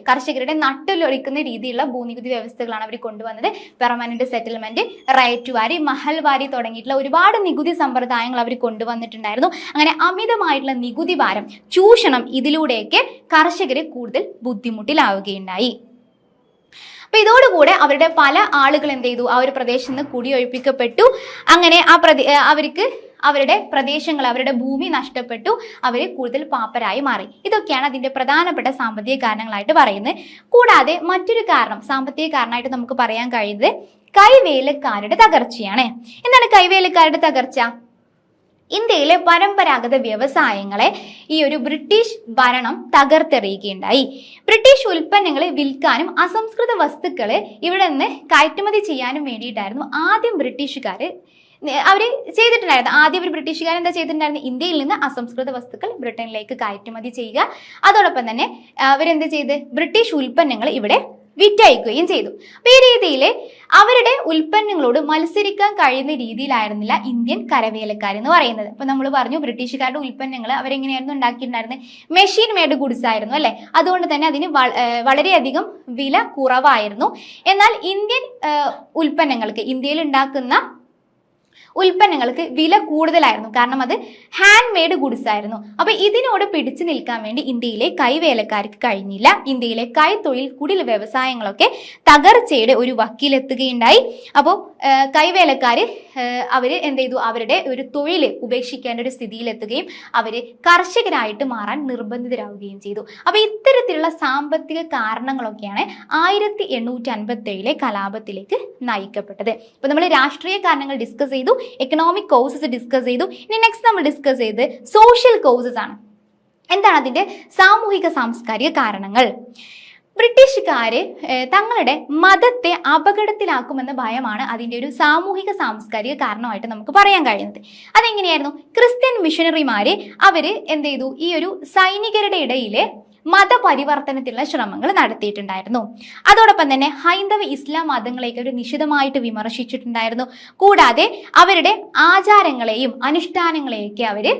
കർഷകരുടെ നട്ടിലൊളിക്കുന്ന രീതിയിലുള്ള ഭൂനികുതി വ്യവസ്ഥകളാണ് അവർ കൊണ്ടുവന്നത്. പെർമനന്റ് സെറ്റിൽമെന്റ്, റൈറ്റ് വാരി, മഹൽവാരി തുടങ്ങിയിട്ടുള്ള ഒരുപാട് നികുതി സമ്പ്രദായങ്ങൾ അവർ കൊണ്ടുവന്നിട്ടുണ്ടായിരുന്നു. അങ്ങനെ അമിതമായിട്ടുള്ള നികുതി ഭാരം, ചൂഷണം, ഇതിലൂടെയൊക്കെ കർഷകരെ കൂടുതൽ ബുദ്ധിമുട്ടിലാവുകയുണ്ടായി. അപ്പൊ ഇതോടുകൂടെ അവരുടെ പല ആളുകൾ എന്ത് ചെയ്തു, ആ ഒരു പ്രദേശത്ത് നിന്ന് കുടിയൊഴിപ്പിക്കപ്പെട്ടു. അങ്ങനെ അവർക്ക് അവരുടെ പ്രദേശങ്ങൾ, അവരുടെ ഭൂമി നഷ്ടപ്പെട്ടു. അവർ കൂടുതൽ പാപ്പരായി മാറി. ഇതൊക്കെയാണ് അതിന്റെ പ്രധാനപ്പെട്ട സാമ്പത്തിക കാരണങ്ങളായിട്ട് പറയുന്നത്. കൂടാതെ മറ്റൊരു കാരണം, സാമ്പത്തിക കാരണമായിട്ട് നമുക്ക് പറയാൻ കഴിയുന്നത് കൈവേലക്കാരുടെ തകർച്ചയാണ്. എന്താണ് കൈവേലക്കാരുടെ തകർച്ച? ഇന്ത്യയിലെ പരമ്പരാഗത വ്യവസായങ്ങളെ ഈ ഒരു ബ്രിട്ടീഷ് ഭരണം തകർത്തെറിയുകയുണ്ടായി. ബ്രിട്ടീഷ് ഉൽപ്പന്നങ്ങളെ വിൽക്കാനും അസംസ്കൃത വസ്തുക്കളെ ഇവിടെ നിന്ന് കയറ്റുമതി ചെയ്യാനും വേണ്ടിയിട്ടായിരുന്നു ആദ്യം ബ്രിട്ടീഷുകാർ അവർ ചെയ്തിട്ടുണ്ടായിരുന്നു. ആദ്യം ഒരു ബ്രിട്ടീഷുകാർ എന്താ ചെയ്തിട്ടുണ്ടായിരുന്നു, ഇന്ത്യയിൽ നിന്ന് അസംസ്കൃത വസ്തുക്കൾ ബ്രിട്ടനിലേക്ക് കയറ്റുമതി ചെയ്യുക. അതോടൊപ്പം തന്നെ അവരെന്ത് ചെയ്ത് ബ്രിട്ടീഷ് ഉൽപ്പന്നങ്ങൾ ഇവിടെ വിറ്റയക്കുകയും ചെയ്തു. അപ്പൊ ഈ രീതിയിൽ അവരുടെ ഉൽപ്പന്നങ്ങളോട് മത്സരിക്കാൻ കഴിയുന്ന രീതിയിലായിരുന്നില്ല ഇന്ത്യൻ കരവേലക്കാർ എന്ന് പറയുന്നത്. അപ്പൊ നമ്മൾ പറഞ്ഞു ബ്രിട്ടീഷുകാരുടെ ഉൽപ്പന്നങ്ങൾ അവരെങ്ങനെയായിരുന്നു ഉണ്ടാക്കിയിട്ടുണ്ടായിരുന്നത്, മെഷീൻ മെയ്ഡ് ഗുഡ്സ് ആയിരുന്നു അല്ലെ. അതുകൊണ്ട് തന്നെ അതിന് വളരെയധികം വില കുറവായിരുന്നു. എന്നാൽ ഇന്ത്യൻ ഉൽപ്പന്നങ്ങൾക്ക്, ഇന്ത്യയിൽ ഉണ്ടാക്കുന്ന ഉൽപ്പന്നങ്ങൾക്ക് വില കൂടുതലായിരുന്നു. കാരണം അത് ഹാൻഡ് മെയ്ഡ് ഗുഡ്സ് ആയിരുന്നു. അപ്പൊ ഇതിനോട് പിടിച്ചു നിൽക്കാൻ വേണ്ടി ഇന്ത്യയിലെ കൈവേലക്കാർക്ക് കഴിഞ്ഞില്ല. ഇന്ത്യയിലെ കൈത്തൊഴിൽ കുടിൽ വ്യവസായങ്ങളൊക്കെ തകർച്ചയുടെ ഒരു വക്കിലെത്തുകയുണ്ടായി. അപ്പോൾ കൈവേലക്കാര് അവര് എന്ത് ചെയ്തു, അവരുടെ ഒരു തൊഴിൽ ഉപേക്ഷിക്കേണ്ട ഒരു സ്ഥിതിയിലെത്തുകയും അവര് കർഷകരായിട്ട് മാറാൻ നിർബന്ധിതരാവുകയും ചെയ്തു. അപ്പൊ ഇത്തരത്തിലുള്ള സാമ്പത്തിക കാരണങ്ങളൊക്കെയാണ് 1857 കലാപത്തിലേക്ക് നയിക്കപ്പെട്ടത്. അപ്പൊ നമ്മൾ രാഷ്ട്രീയ കാരണങ്ങൾ ഡിസ്കസ് ചെയ്തു, എക്കണോമിക് കോസസ് ഡിസ്കസ് ചെയ്തു. ഇനി നെക്സ്റ്റ് നമ്മൾ ഡിസ്കസ് ചെയ്ത് സോഷ്യൽ കോസസ് ആണ്. എന്താണ് അതിന്റെ സാമൂഹിക സാംസ്കാരിക കാരണങ്ങൾ? ബ്രിട്ടീഷുകാര് തങ്ങളുടെ മതത്തെ അപകടത്തിലാക്കുമെന്ന ഭയമാണ് അതിന്റെ ഒരു സാമൂഹിക സാംസ്കാരിക കാരണമായിട്ട് നമുക്ക് പറയാൻ കഴിയുന്നത്. അതെങ്ങനെയായിരുന്നു? ക്രിസ്ത്യൻ മിഷണറിമാര് അവര് എന്ത് ചെയ്തു, ഈ ഒരു സൈനികരുടെ ഇടയിലെ മതപരിവർത്തനത്തിലുള്ള ശ്രമങ്ങൾ നടത്തിയിട്ടുണ്ടായിരുന്നു. അതോടൊപ്പം തന്നെ ഹൈന്ദവ ഇസ്ലാം മതങ്ങളെയൊക്കെ ഒരു നിശിതമായിട്ട് വിമർശിച്ചിട്ടുണ്ടായിരുന്നു. കൂടാതെ അവരുടെ ആചാരങ്ങളെയും അനുഷ്ഠാനങ്ങളെയൊക്കെ അവര്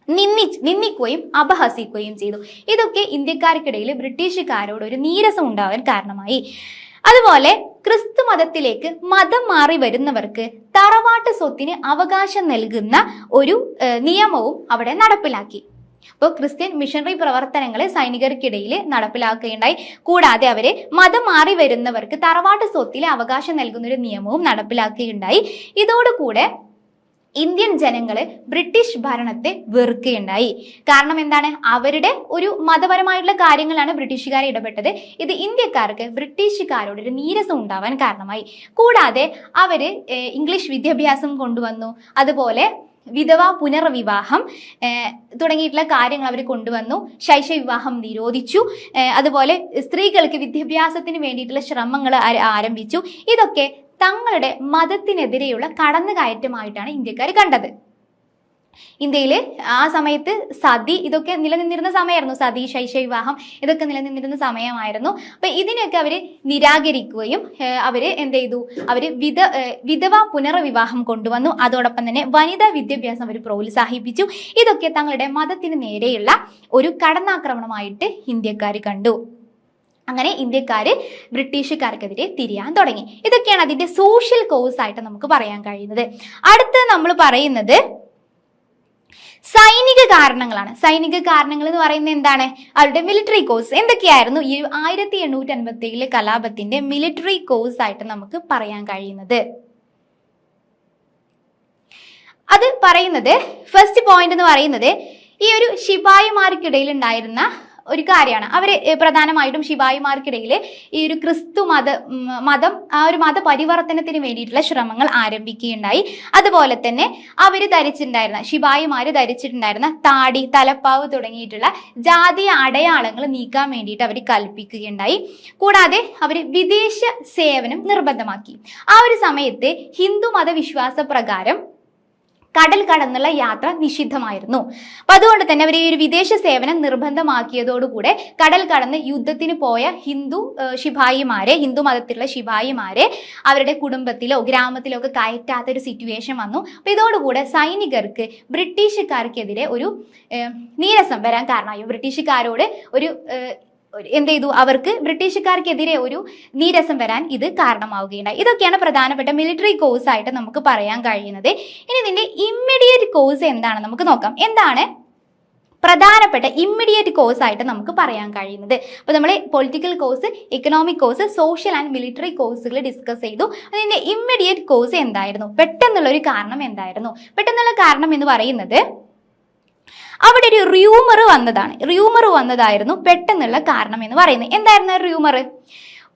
നിന്ദിക്കുകയും അപഹസിക്കുകയും ചെയ്തു. ഇതൊക്കെ ഇന്ത്യക്കാർക്കിടയിൽ ബ്രിട്ടീഷുകാരോട് ഒരു നീരസം ഉണ്ടാവാൻ കാരണമായി. അതുപോലെ ക്രിസ്തു മതത്തിലേക്ക് മതം മാറി വരുന്നവർക്ക് തറവാട്ട് സ്വത്തിന് അവകാശം നൽകുന്ന ഒരു നിയമവും അവിടെ നടപ്പിലാക്കി. അപ്പോൾ ക്രിസ്ത്യൻ മിഷണറി പ്രവർത്തനങ്ങൾ സൈനികർക്കിടയിൽ നടപ്പിലാക്കുകയുണ്ടായി. കൂടാതെ അവരെ മതം മാറി വരുന്നവർക്ക് തറവാട്ട് സ്വത്തിലെ അവകാശം നൽകുന്ന ഒരു നിയമവും നടപ്പിലാക്കുകയുണ്ടായി. ഇതോടുകൂടെ ഇന്ത്യൻ ജനങ്ങള് ബ്രിട്ടീഷ് ഭരണത്തെ വെറുക്കുകയുണ്ടായി. കാരണം എന്താണ്? അവരുടെ ഒരു മതപരമായിട്ടുള്ള കാര്യങ്ങളാണ് ബ്രിട്ടീഷുകാർ ഇടപെട്ടത്. ഇത് ഇന്ത്യക്കാർക്ക് ബ്രിട്ടീഷുകാരോട് ഒരു നീരസം ഉണ്ടാവാൻ കാരണമായി. കൂടാതെ അവര് ഇംഗ്ലീഷ് വിദ്യാഭ്യാസം കൊണ്ടുവന്നു. അതുപോലെ വിധവ പുനർവിവാഹം തുടങ്ങിയിട്ടുള്ള കാര്യങ്ങൾ അവർ കൊണ്ടുവന്നു. ശൈശവ വിവാഹം നിരോധിച്ചു. അതുപോലെ സ്ത്രീകൾക്ക് വിദ്യാഭ്യാസത്തിന് വേണ്ടിയിട്ടുള്ള ശ്രമങ്ങൾ ആരംഭിച്ചു. ഇതൊക്കെ തങ്ങളുടെ മതത്തിനെതിരെയുള്ള കടന്നുകയറ്റമായിട്ടാണ് ഇന്ത്യക്കാർ കണ്ടത്. ഇന്ത്യയിൽ ആ സമയത്ത് സതി ഇതൊക്കെ നിലനിന്നിരുന്ന സമയമായിരുന്നു. സതി, ശൈശവ വിവാഹം ഇതൊക്കെ നിലനിന്നിരുന്ന സമയമായിരുന്നു. അപ്പൊ ഇതിനെയൊക്കെ അവര് നിരാകരിക്കുകയും അവര് എന്ത് ചെയ്തു, അവര് വിധവ പുനർവിവാഹം കൊണ്ടുവന്നു. അതോടൊപ്പം തന്നെ വനിതാ വിദ്യാഭ്യാസം അവർ പ്രോത്സാഹിപ്പിച്ചു. ഇതൊക്കെ തങ്ങളുടെ മതത്തിന് നേരെയുള്ള ഒരു കടന്നാക്രമണമായിട്ട് ഇന്ത്യക്കാർ കണ്ടു. അങ്ങനെ ഇന്ത്യക്കാര് ബ്രിട്ടീഷുകാർക്കെതിരെ തിരിയാൻ തുടങ്ങി. ഇതൊക്കെയാണ് അതിന്റെ സോഷ്യൽ കോസ് ആയിട്ട് നമുക്ക് പറയാൻ കഴിയുന്നത്. അടുത്ത് നമ്മൾ പറയുന്നത് സൈനിക കാരണങ്ങളാണ്. സൈനിക കാരണങ്ങൾ എന്ന് പറയുന്നത് എന്താണ്? അവരുടെ മിലിറ്ററി കോഴ്സ് എന്തൊക്കെയായിരുന്നു ഈ 1857 കലാപത്തിന്റെ മിലിറ്ററി കോഴ്സ് ആയിട്ട് നമുക്ക് പറയാൻ കഴിയുന്നത്? അത് പറയുന്നത് ഫസ്റ്റ് പോയിന്റ് എന്ന് പറയുന്നത് ഈ ഒരു ശിപായിമാർക്കിടയിൽ ഉണ്ടായിരുന്ന ഒരു കാര്യമാണ്. അവര് പ്രധാനമായിട്ടും ശിപായിമാർക്കിടയിൽ ഈ ഒരു ക്രിസ്തു മതം ആ ഒരു മതപരിവർത്തനത്തിന് വേണ്ടിയിട്ടുള്ള ശ്രമങ്ങൾ ആരംഭിക്കുകയുണ്ടായി. അതുപോലെ തന്നെ ശിപായിമാര് ധരിച്ചിട്ടുണ്ടായിരുന്ന താടി, തലപ്പാവ് തുടങ്ങിയിട്ടുള്ള ജാതീയ അടയാളങ്ങൾ നീക്കാൻ വേണ്ടിയിട്ട് അവർ കൽപ്പിക്കുകയുണ്ടായി. കൂടാതെ അവർ വിദേശ സേവനം നിർബന്ധമാക്കി. ആ ഒരു സമയത്ത് ഹിന്ദു മതവിശ്വാസ പ്രകാരം കടൽ കടന്നുള്ള യാത്ര നിഷിദ്ധമായിരുന്നു. അപ്പൊ അതുകൊണ്ട് തന്നെ അവർ ഈ ഒരു വിദേശ സേവനം നിർബന്ധമാക്കിയതോടുകൂടെ കടൽ കടന്ന് യുദ്ധത്തിന് പോയ ഹിന്ദു മതത്തിലുള്ള ശിപായിമാരെ അവരുടെ കുടുംബത്തിലോ ഗ്രാമത്തിലോ ഒക്കെ കയറ്റാത്ത ഒരു സിറ്റുവേഷൻ വന്നു. അപ്പൊ ഇതോടുകൂടെ സൈനികർക്ക് ബ്രിട്ടീഷുകാർക്കെതിരെ ഒരു നീരസം വരാൻ കാരണമായി. ബ്രിട്ടീഷുകാരോട് ഒരു എന്ത് ചെയ്തു, അവർക്ക് ബ്രിട്ടീഷുകാർക്കെതിരെ ഒരു നീരസം വരാൻ ഇത് കാരണമാവുകയുണ്ടായി. ഇതൊക്കെയാണ് പ്രധാനപ്പെട്ട മിലിറ്ററി കോഴ്സ് ആയിട്ട് നമുക്ക് പറയാൻ കഴിയുന്നത്. ഇനി ഇതിന്റെ ഇമ്മീഡിയറ്റ് കോഴ്സ് എന്താണ് നമുക്ക് നോക്കാം. എന്താണ് പ്രധാനപ്പെട്ട ഇമ്മീഡിയറ്റ് കോഴ്സ് ആയിട്ട് നമുക്ക് പറയാൻ കഴിയുന്നത്? അപ്പൊ നമ്മൾ political course, economic course, social and military കോഴ്സുകൾ ഡിസ്കസ് ചെയ്തു. അതിന്റെ ഇമ്മീഡിയറ്റ് കോഴ്സ് എന്തായിരുന്നു? പെട്ടെന്നുള്ള ഒരു കാരണം എന്തായിരുന്നു? പെട്ടെന്നുള്ള കാരണം എന്ന് പറയുന്നത് അവിടെ ഒരു റൂമർ വന്നതായിരുന്നു പെട്ടെന്നുള്ള കാരണം എന്ന് പറയുന്നത്. എന്തായിരുന്നു റൂമർ?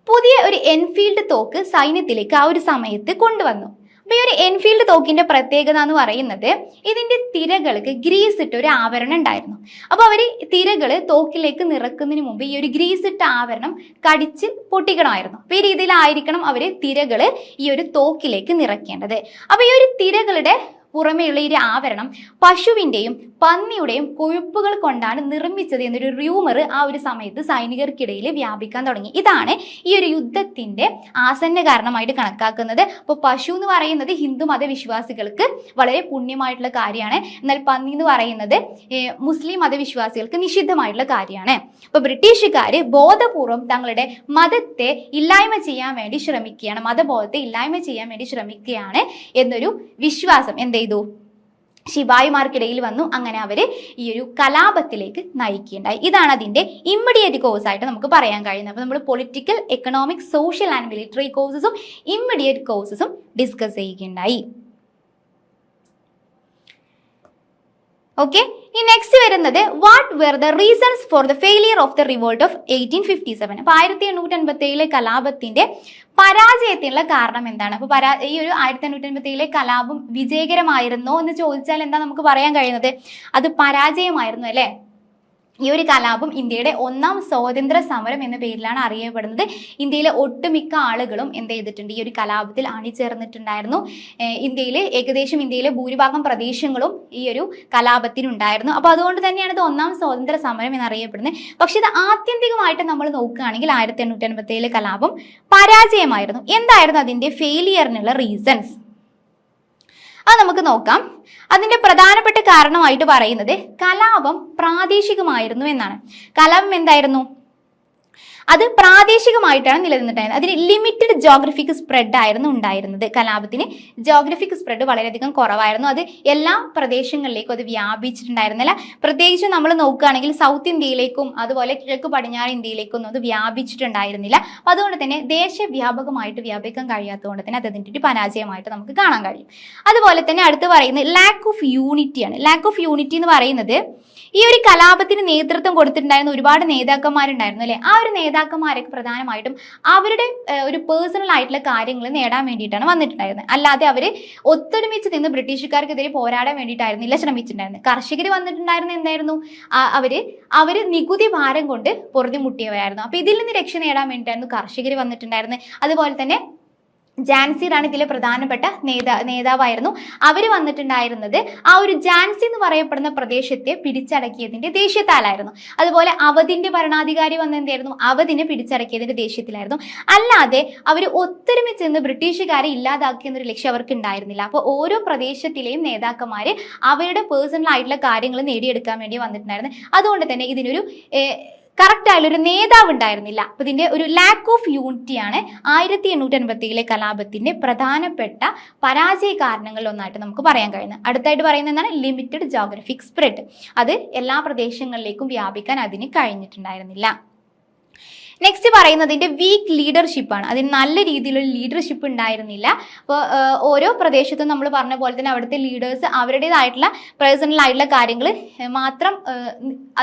പുതിയ ഒരു എൻഫീൽഡ് തോക്ക് സൈന്യത്തിലേക്ക് ആ ഒരു സമയത്ത് കൊണ്ടുവന്നു. അപ്പൊ ഈ ഒരു എൻഫീൽഡ് തോക്കിന്റെ പ്രത്യേകത എന്ന് പറയുന്നത് ഇതിന്റെ തിരകൾക്ക് ഗ്രീസ് ഇട്ട ഒരു ആവരണം ഉണ്ടായിരുന്നു. അപ്പൊ അവര് തിരകള് തോക്കിലേക്ക് നിറക്കുന്നതിന് മുമ്പ് ഈ ഒരു ഗ്രീസ് ഇട്ട ആവരണം കടിച്ച് പൊട്ടിക്കണമായിരുന്നു. അപ്പൊ ഈ രീതിയിലായിരിക്കണം അവര് തിരകള് ഈ ഒരു തോക്കിലേക്ക് നിറയ്ക്കേണ്ടത്. അപ്പൊ ഈ ഒരു തിരകളുടെ പുറമേയുള്ള ഈ ആവരണം പശുവിന്റെയും പന്നിയുടെയും കൊഴുപ്പുകൾ കൊണ്ടാണ് നിർമ്മിച്ചത് എന്നൊരു റൂമർ ആ ഒരു സമയത്ത് സൈനികർക്കിടയിൽ വ്യാപിക്കാൻ തുടങ്ങി. ഇതാണ് ഈ ഒരു യുദ്ധത്തിന്റെ ആസന്ന കാരണമായിട്ട് കണക്കാക്കുന്നത്. അപ്പോൾ പശു എന്ന് പറയുന്നത് ഹിന്ദു മതവിശ്വാസികൾക്ക് വളരെ പുണ്യമായിട്ടുള്ള കാര്യമാണ്. എന്നാൽ പന്നി എന്ന് പറയുന്നത് മുസ്ലിം മതവിശ്വാസികൾക്ക് നിഷിദ്ധമായിട്ടുള്ള കാര്യമാണ്. അപ്പൊ ബ്രിട്ടീഷുകാർ ബോധപൂർവം തങ്ങളുടെ മതത്തെ ഇല്ലായ്മ ചെയ്യാൻ വേണ്ടി ശ്രമിക്കുകയാണ്, മതബോധത്തെ ഇല്ലായ്മ ചെയ്യാൻ വേണ്ടി ശ്രമിക്കുകയാണ് എന്നൊരു വിശ്വാസം എന്ത് ചെയ്തു, ശിപായിമാർക്കിടയിൽ വന്നു. അങ്ങനെ അവര് ഈ ഒരു കലാപത്തിലേക്ക് നയിക്കുകയുണ്ടായി. ഇതാണ് അതിന്റെ ഇമ്മീഡിയറ്റ് കോഴ്സ് ആയിട്ട് നമുക്ക് പറയാൻ കഴിയുന്നത്. അപ്പൊ നമ്മൾ political, economic, social and military കോഴ്സസും ഇമ്മീഡിയറ്റ് കോഴ്സസും ഡിസ്കസ് ചെയ്യുകയുണ്ടായി. ഓക്കെ, ഈ നെക്സ്റ്റ് വരുന്നത് what were the reasons for the failure of the revolt of 1857. അപ്പൊ 1857 കലാപത്തിന്റെ പരാജയത്തിനുള്ള കാരണം എന്താണ്? അപ്പൊ ഈ ഒരു 1857 കലാപം വിജയകരമായിരുന്നോ എന്ന് ചോദിച്ചാൽ എന്താ നമുക്ക് പറയാൻ കഴിയുന്നത്? അത് പരാജയമായിരുന്നു അല്ലെ. ഈ ഒരു കലാപം ഇന്ത്യയുടെ ഒന്നാം സ്വാതന്ത്ര്യ സമരം എന്ന പേരിലാണ് അറിയപ്പെടുന്നത്. ഇന്ത്യയിലെ ഒട്ടുമിക്ക ആളുകളും എന്ത് ചെയ്തിട്ടുണ്ട്, ഈ ഒരു കലാപത്തിൽ അണിചേർന്നിട്ടുണ്ടായിരുന്നു. ഇന്ത്യയിലെ ഭൂരിഭാഗം പ്രദേശങ്ങളും ഈ ഒരു കലാപത്തിനുണ്ടായിരുന്നു. അപ്പൊ അതുകൊണ്ട് തന്നെയാണ് ഇത് ഒന്നാം സ്വാതന്ത്ര്യ സമരം എന്നറിയപ്പെടുന്നത്. പക്ഷെ ഇത് ആത്യന്തികമായിട്ട് നമ്മൾ നോക്കുകയാണെങ്കിൽ 1857 കലാപം പരാജയമായിരുന്നു. എന്തായിരുന്നു അതിന്റെ ഫെയിലിയറിനുള്ള റീസൺസ്? അത് നമുക്ക് നോക്കാം. അതിന്റെ പ്രധാനപ്പെട്ട കാരണമായിട്ട് പറയുന്നത് കലാപം പ്രാദേശികമായിരുന്നു എന്നാണ്. കലാപം എന്തായിരുന്നു? അത് പ്രാദേശികമായിട്ടാണ് നിലനിന്നിട്ടുണ്ടായിരുന്നത്. അതിന് ലിമിറ്റഡ് ജോഗ്രഫിക് സ്പ്രെഡ് ആയിരുന്നു ഉണ്ടായിരുന്നത്. കലാപത്തിന് ജോഗ്രഫിക് സ്പ്രെഡ് വളരെയധികം കുറവായിരുന്നു. അത് എല്ലാ പ്രദേശങ്ങളിലേക്കും അത് വ്യാപിച്ചിട്ടുണ്ടായിരുന്നില്ല. പ്രത്യേകിച്ച് നമ്മൾ നോക്കുകയാണെങ്കിൽ സൗത്ത് ഇന്ത്യയിലേക്കും അതുപോലെ കിഴക്ക് പടിഞ്ഞാറ് ഇന്ത്യയിലേക്കൊന്നും അത് വ്യാപിച്ചിട്ടുണ്ടായിരുന്നില്ല. അതുകൊണ്ട് തന്നെ ദേശവ്യാപകമായിട്ട് വ്യാപിക്കാൻ കഴിയാത്തതുകൊണ്ട് തന്നെ അതിൻ്റെ ഒരു പരാജയമായിട്ട് നമുക്ക് കാണാൻ കഴിയും. അതുപോലെ തന്നെ അടുത്ത് പറയുന്നത് ലാക്ക് ഓഫ് യൂണിറ്റിയാണ്. ലാക്ക് ഓഫ് യൂണിറ്റി എന്ന് പറയുന്നത് ഈ ഒരു കലാപത്തിന് നേതൃത്വം കൊടുത്തിട്ടുണ്ടായിരുന്ന ഒരുപാട് നേതാക്കന്മാരുണ്ടായിരുന്നു അല്ലെ. ആ ഒരു നേതാക്കന്മാരൊക്കെ പ്രധാനമായിട്ടും അവരുടെ ഒരു പേഴ്സണൽ ആയിട്ടുള്ള കാര്യങ്ങൾ നേടാൻ വേണ്ടിയിട്ടാണ് വന്നിട്ടുണ്ടായിരുന്നത്. അല്ലാതെ അവര് ഒത്തൊരുമിച്ച് നിന്ന് ബ്രിട്ടീഷുകാർക്കെതിരെ പോരാടാൻ വേണ്ടിയിട്ടായിരുന്നില്ല ശ്രമിച്ചിട്ടുണ്ടായിരുന്നത്. കർഷകർ വന്നിട്ടുണ്ടായിരുന്ന എന്തായിരുന്നു, അവര് നികുതി ഭാരം കൊണ്ട് പൊറുതിമുട്ടിയവരായിരുന്നു. അപ്പൊ ഇതിൽ നിന്ന് രക്ഷ നേടാൻ വേണ്ടിയിട്ടായിരുന്നു കർഷകർ വന്നിട്ടുണ്ടായിരുന്നത്. അതുപോലെ തന്നെ ഝാൻസി റാണി ഇതിലെ പ്രധാനപ്പെട്ട നേതാവായിരുന്നു. അവർ വന്നിട്ടുണ്ടായിരുന്നത് ആ ഒരു ഝാൻസി എന്ന് പറയപ്പെടുന്ന പ്രദേശത്തെ പിടിച്ചടക്കിയതിന്റെ ദേഷ്യത്താലായിരുന്നു. അതുപോലെ അവധിന്റെ ഭരണാധികാരി വന്ന എന്തായിരുന്നു, അവധിനെ പിടിച്ചടക്കിയതിന്റെ ദേഷ്യത്തിലായിരുന്നു. അല്ലാതെ അവർ ഒത്തൊരുമിച്ച് നിന്ന് ബ്രിട്ടീഷുകാരെ ഇല്ലാതാക്കിയെന്നൊരു ലക്ഷ്യം അവർക്ക് ഉണ്ടായിരുന്നില്ല. അപ്പോൾ ഓരോ പ്രദേശത്തിലെയും നേതാക്കന്മാര് അവരുടെ പേഴ്സണൽ ആയിട്ടുള്ള കാര്യങ്ങൾ നേടിയെടുക്കാൻ വേണ്ടി വന്നിട്ടുണ്ടായിരുന്നു. അതുകൊണ്ട് തന്നെ ഇതിനൊരു കറക്റ്റ് ആയാലൊരു നേതാവ് ഉണ്ടായിരുന്നില്ല. അപ്പൊ ഇതിന്റെ ഒരു ലാക്ക് ഓഫ് യൂണിറ്റിയാണ് 1857 കലാപത്തിന്റെ പ്രധാനപ്പെട്ട പരാജയ കാരണങ്ങളിൽ ഒന്നായിട്ട് നമുക്ക് പറയാൻ കഴിയുന്നത്. അടുത്തായിട്ട് പറയുന്നത് എന്താണ്? Limited geographic spread. അത് എല്ലാ പ്രദേശങ്ങളിലേക്കും വ്യാപിക്കാൻ അതിന് കഴിഞ്ഞിട്ടുണ്ടായിരുന്നില്ല. നെക്സ്റ്റ് പറയുന്നതിന്റെ വീക്ക് ലീഡർഷിപ്പ് ആണ്. അതിന് നല്ല രീതിയിലുള്ള ലീഡർഷിപ്പ് ഉണ്ടായിരുന്നില്ല. അപ്പോൾ ഓരോ പ്രദേശത്തും നമ്മൾ പറഞ്ഞ പോലെ തന്നെ അവിടുത്തെ ലീഡേഴ്സ് അവരുടേതായിട്ടുള്ള പേഴ്സണൽ ആയിട്ടുള്ള കാര്യങ്ങൾ മാത്രം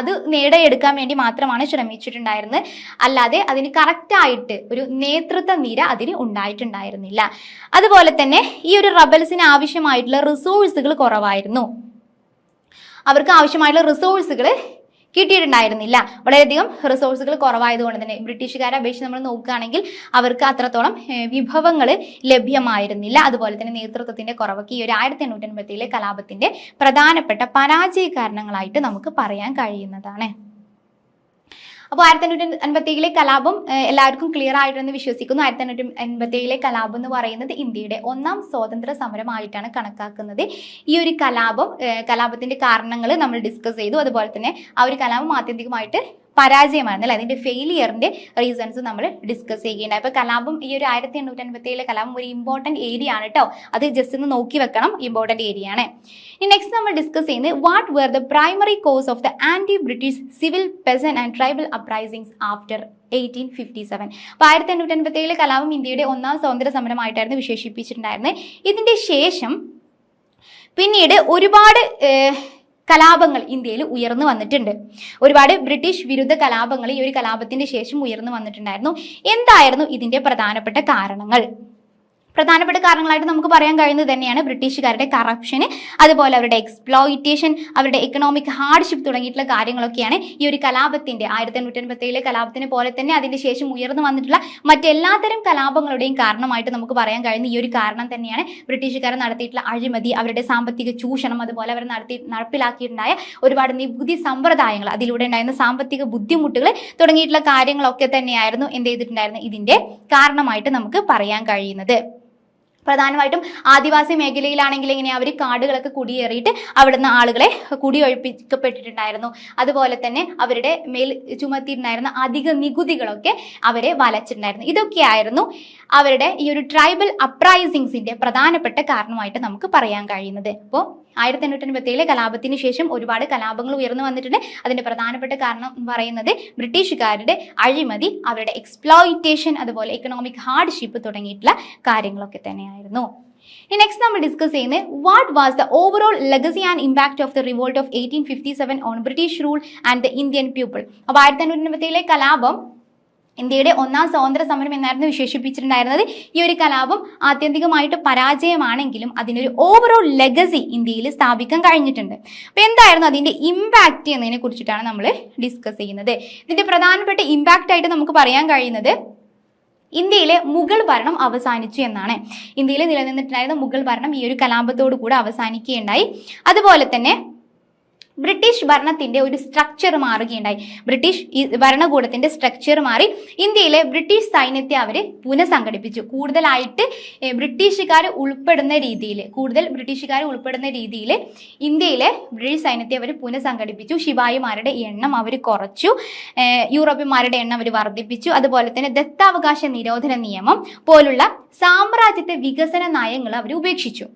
അത് നേടിയെടുക്കാൻ വേണ്ടി മാത്രമാണ് ശ്രമിച്ചിട്ടുണ്ടായിരുന്നത്. അല്ലാതെ അതിന് കറക്റ്റായിട്ട് ഒരു നേതൃത്വ നിര അതിന് ഉണ്ടായിട്ടുണ്ടായിരുന്നില്ല. അതുപോലെ തന്നെ ഈ ഒരു റബൽസിന് ആവശ്യമായിട്ടുള്ള റിസോഴ്സുകൾ കുറവായിരുന്നു. അവർക്ക് ആവശ്യമായിട്ടുള്ള റിസോഴ്സുകൾ കിട്ടിയിട്ടുണ്ടായിരുന്നില്ല. വളരെയധികം റിസോഴ്സുകൾ കുറവായതുകൊണ്ട് തന്നെ ബ്രിട്ടീഷുകാരെ അപേക്ഷിച്ച് നമ്മൾ നോക്കുകയാണെങ്കിൽ അവർക്ക് അത്രത്തോളം വിഭവങ്ങൾ ലഭ്യമായിരുന്നില്ല. അതുപോലെ തന്നെ നേതൃത്വത്തിന്റെ കുറവൊക്കെ ഈ ഒരു 1857 കലാപത്തിന്റെ പ്രധാനപ്പെട്ട പരാജയ കാരണങ്ങളായിട്ട് നമുക്ക് പറയാൻ കഴിയുന്നതാണ്. അപ്പോൾ 1857 കലാപം എല്ലാവർക്കും ക്ലിയർ ആയിട്ടെന്ന് വിശ്വസിക്കുന്നു. 1857 കലാപം എന്ന് പറയുന്നത് ഇന്ത്യയുടെ ഒന്നാം സ്വാതന്ത്ര്യ സമരമായിട്ടാണ് കണക്കാക്കുന്നത്. ഈ ഒരു കലാപത്തിന്റെ കാരണങ്ങൾ നമ്മൾ ഡിസ്കസ് ചെയ്തു. അതുപോലെ തന്നെ ആ ഒരു കലാപം ആത്യന്തികമായിട്ട് പരാജയമായിരുന്നു അല്ലെ. അതിന്റെ ഫെയിലിയറിന്റെ റീസൺസ് നമ്മൾ ഡിസ്കസ് ചെയ്യുകയുണ്ട്. അപ്പൊ കലാപം ഈ ഒരു 1857 കലാപം ഒരു ഇമ്പോർട്ടന്റ് ഏരിയ ആണ് കേട്ടോ. അത് ജസ്റ്റ് ഒന്ന് നോക്കി വെക്കണം, ഇമ്പോർട്ടന്റ് ഏരിയ ആണ്. ഇനി നെക്സ്റ്റ് നമ്മൾ ഡിസ്കസ് ചെയ്യുന്നത് what were the primary cause of the anti British civil peasant and tribal uprisings after 1857. അപ്പൊ 1857 കലാപം ഇന്ത്യയുടെ ഒന്നാം സ്വാതന്ത്ര്യ സമരമായിട്ടായിരുന്നു വിശേഷിപ്പിച്ചിട്ടുണ്ടായിരുന്നത്. ഇതിന്റെ ശേഷം പിന്നീട് ഒരുപാട് കലാപങ്ങൾ ഇന്ത്യയിൽ ഉയർന്നു വന്നിട്ടുണ്ട്. ഒരുപാട് ബ്രിട്ടീഷ് വിരുദ്ധ കലാപങ്ങൾ ഈ ഒരു കലാപത്തിന്റെ ശേഷം ഉയർന്നു വന്നിട്ടുണ്ടായിരുന്നു. എന്തായിരുന്നു ഇതിന്റെ പ്രധാനപ്പെട്ട കാരണങ്ങൾ? പ്രധാനപ്പെട്ട കാരണങ്ങളായിട്ട് നമുക്ക് പറയാൻ കഴിയുന്നത് തന്നെയാണ് ബ്രിട്ടീഷുകാരുടെ കറപ്ഷന്, അതുപോലെ അവരുടെ എക്സ്പ്ലോയിറ്റേഷൻ, അവരുടെ എക്കണോമിക് ഹാർഡ്ഷിപ്പ് തുടങ്ങിയിട്ടുള്ള കാര്യങ്ങളൊക്കെയാണ് ഈ ഒരു കലാപത്തിന്റെ 1887 കലാപത്തിനെ പോലെ തന്നെ അതിന്റെ ശേഷം ഉയർന്നു വന്നിട്ടുള്ള മറ്റെല്ലാത്തരം കലാപങ്ങളുടെയും കാരണമായിട്ട് നമുക്ക് പറയാൻ കഴിയുന്ന ഈ ഒരു കാരണം തന്നെയാണ് ബ്രിട്ടീഷുകാർ നടത്തിയിട്ടുള്ള അഴിമതി, അവരുടെ സാമ്പത്തിക ചൂഷണം, അതുപോലെ അവർ നടപ്പിലാക്കിയിട്ടുണ്ടായ ഒരുപാട് നികുതി സമ്പ്രദായങ്ങൾ, അതിലൂടെ ഉണ്ടായിരുന്ന സാമ്പത്തിക ബുദ്ധിമുട്ടുകൾ തുടങ്ങിയിട്ടുള്ള കാര്യങ്ങളൊക്കെ തന്നെയായിരുന്നു എന്ത് ചെയ്തിട്ടുണ്ടായിരുന്നു ഇതിന്റെ കാരണമായിട്ട് നമുക്ക് പറയാൻ കഴിയുന്നത്. പ്രധാനമായിട്ടും ആദിവാസി മേഖലയിലാണെങ്കിൽ ഇങ്ങനെ അവർ കാടുകളൊക്കെ കുടിയേറിയിട്ട് അവിടുന്ന് ആളുകളെ കുടിയൊഴിപ്പിക്കപ്പെട്ടിട്ടുണ്ടായിരുന്നു. അതുപോലെ തന്നെ അവരുടെ മേൽ ചുമത്തിയിട്ടുണ്ടായിരുന്ന അധിക നികുതികളൊക്കെ അവരെ വലച്ചിട്ടുണ്ടായിരുന്നു. ഇതൊക്കെയായിരുന്നു അവരുടെ ഈ ഒരു ട്രൈബൽ അപ്രൈസിങ്സിന്റെ പ്രധാനപ്പെട്ട കാരണമായിട്ട് നമുക്ക് പറയാൻ കഴിയുന്നത്. അപ്പോൾ 1887 കലാപത്തിന് ശേഷം ഒരുപാട് കലാപങ്ങൾ ഉയർന്നു വന്നിട്ടുണ്ട്. അതിന്റെ പ്രധാനപ്പെട്ട കാരണം എന്ന് പറയുന്നത് ബ്രിട്ടീഷുകാരുടെ അഴിമതി, അവരുടെ എക്സ്പ്ലോയിറ്റേഷൻ, അതുപോലെ എക്കണോമിക് ഹാർഡ്ഷിപ്പ് തുടങ്ങിയിട്ടുള്ള കാര്യങ്ങളൊക്കെ തന്നെയായിരുന്നു. നെക്സ്റ്റ് നമ്മൾ ഡിസ്കസ് ചെയ്യുന്നത് what was the overall legacy and impact of the revolt of 1857 on British rule and the Indian people. അപ്പോൾ 1887 കലാപം ഇന്ത്യയുടെ ഒന്നാം സ്വാതന്ത്ര്യ സമരം എന്നായിരുന്നു വിശേഷിപ്പിച്ചിട്ടുണ്ടായിരുന്നത്. ഈ ഒരു കലാപം ആത്യന്തികമായിട്ട് പരാജയമാണെങ്കിലും അതിനൊരു ഓവറോൾ ലെഗസി ഇന്ത്യയിൽ സ്ഥാപിക്കാൻ കഴിഞ്ഞിട്ടുണ്ട്. അപ്പോൾ എന്തായിരുന്നു അതിന്റെ ഇമ്പാക്റ്റ് എന്നതിനെ കുറിച്ചിട്ടാണ് നമ്മൾ ഡിസ്കസ് ചെയ്യുന്നത്. ഇതിന്റെ പ്രധാനപ്പെട്ട ഇമ്പാക്റ്റ് ആയിട്ട് നമുക്ക് പറയാൻ കഴിയുന്നത് ഇന്ത്യയിലെ മുഗൾ ഭരണം അവസാനിച്ചു എന്നാണ്. ഇന്ത്യയിൽ നിലനിന്നിട്ടുണ്ടായിരുന്ന മുഗൾ ഭരണം ഈ ഒരു കലാപത്തോടു കൂടെ അവസാനിക്കുകയുണ്ടായി. അതുപോലെ തന്നെ ബ്രിട്ടീഷ് ഭരണത്തിന്റെ ഒരു സ്ട്രക്ചർ മാറുകയുണ്ടായി. ബ്രിട്ടീഷ് ഭരണകൂടത്തിന്റെ സ്ട്രക്ചർ മാറി ഇന്ത്യയിലെ ബ്രിട്ടീഷ് സൈന്യത്തെ അവർ പുനഃസംഘടിപ്പിച്ചു. കൂടുതലായിട്ട് ബ്രിട്ടീഷുകാർ ഉൾപ്പെടുന്ന രീതിയിൽ ഇന്ത്യയിലെ ബ്രിട്ടീഷ് സൈന്യത്തെ അവർ പുനഃസംഘടിപ്പിച്ചു. ശിപായിമാരുടെ എണ്ണം അവർ കുറച്ചു, യൂറോപ്യന്മാരുടെ എണ്ണം അവർ വർദ്ധിപ്പിച്ചു. അതുപോലെ തന്നെ ദത്താവകാശ നിരോധന നിയമം പോലുള്ള സാമ്രാജ്യത്തെ വികസന നയങ്ങൾ അവർ ഉപേക്ഷിച്ചു.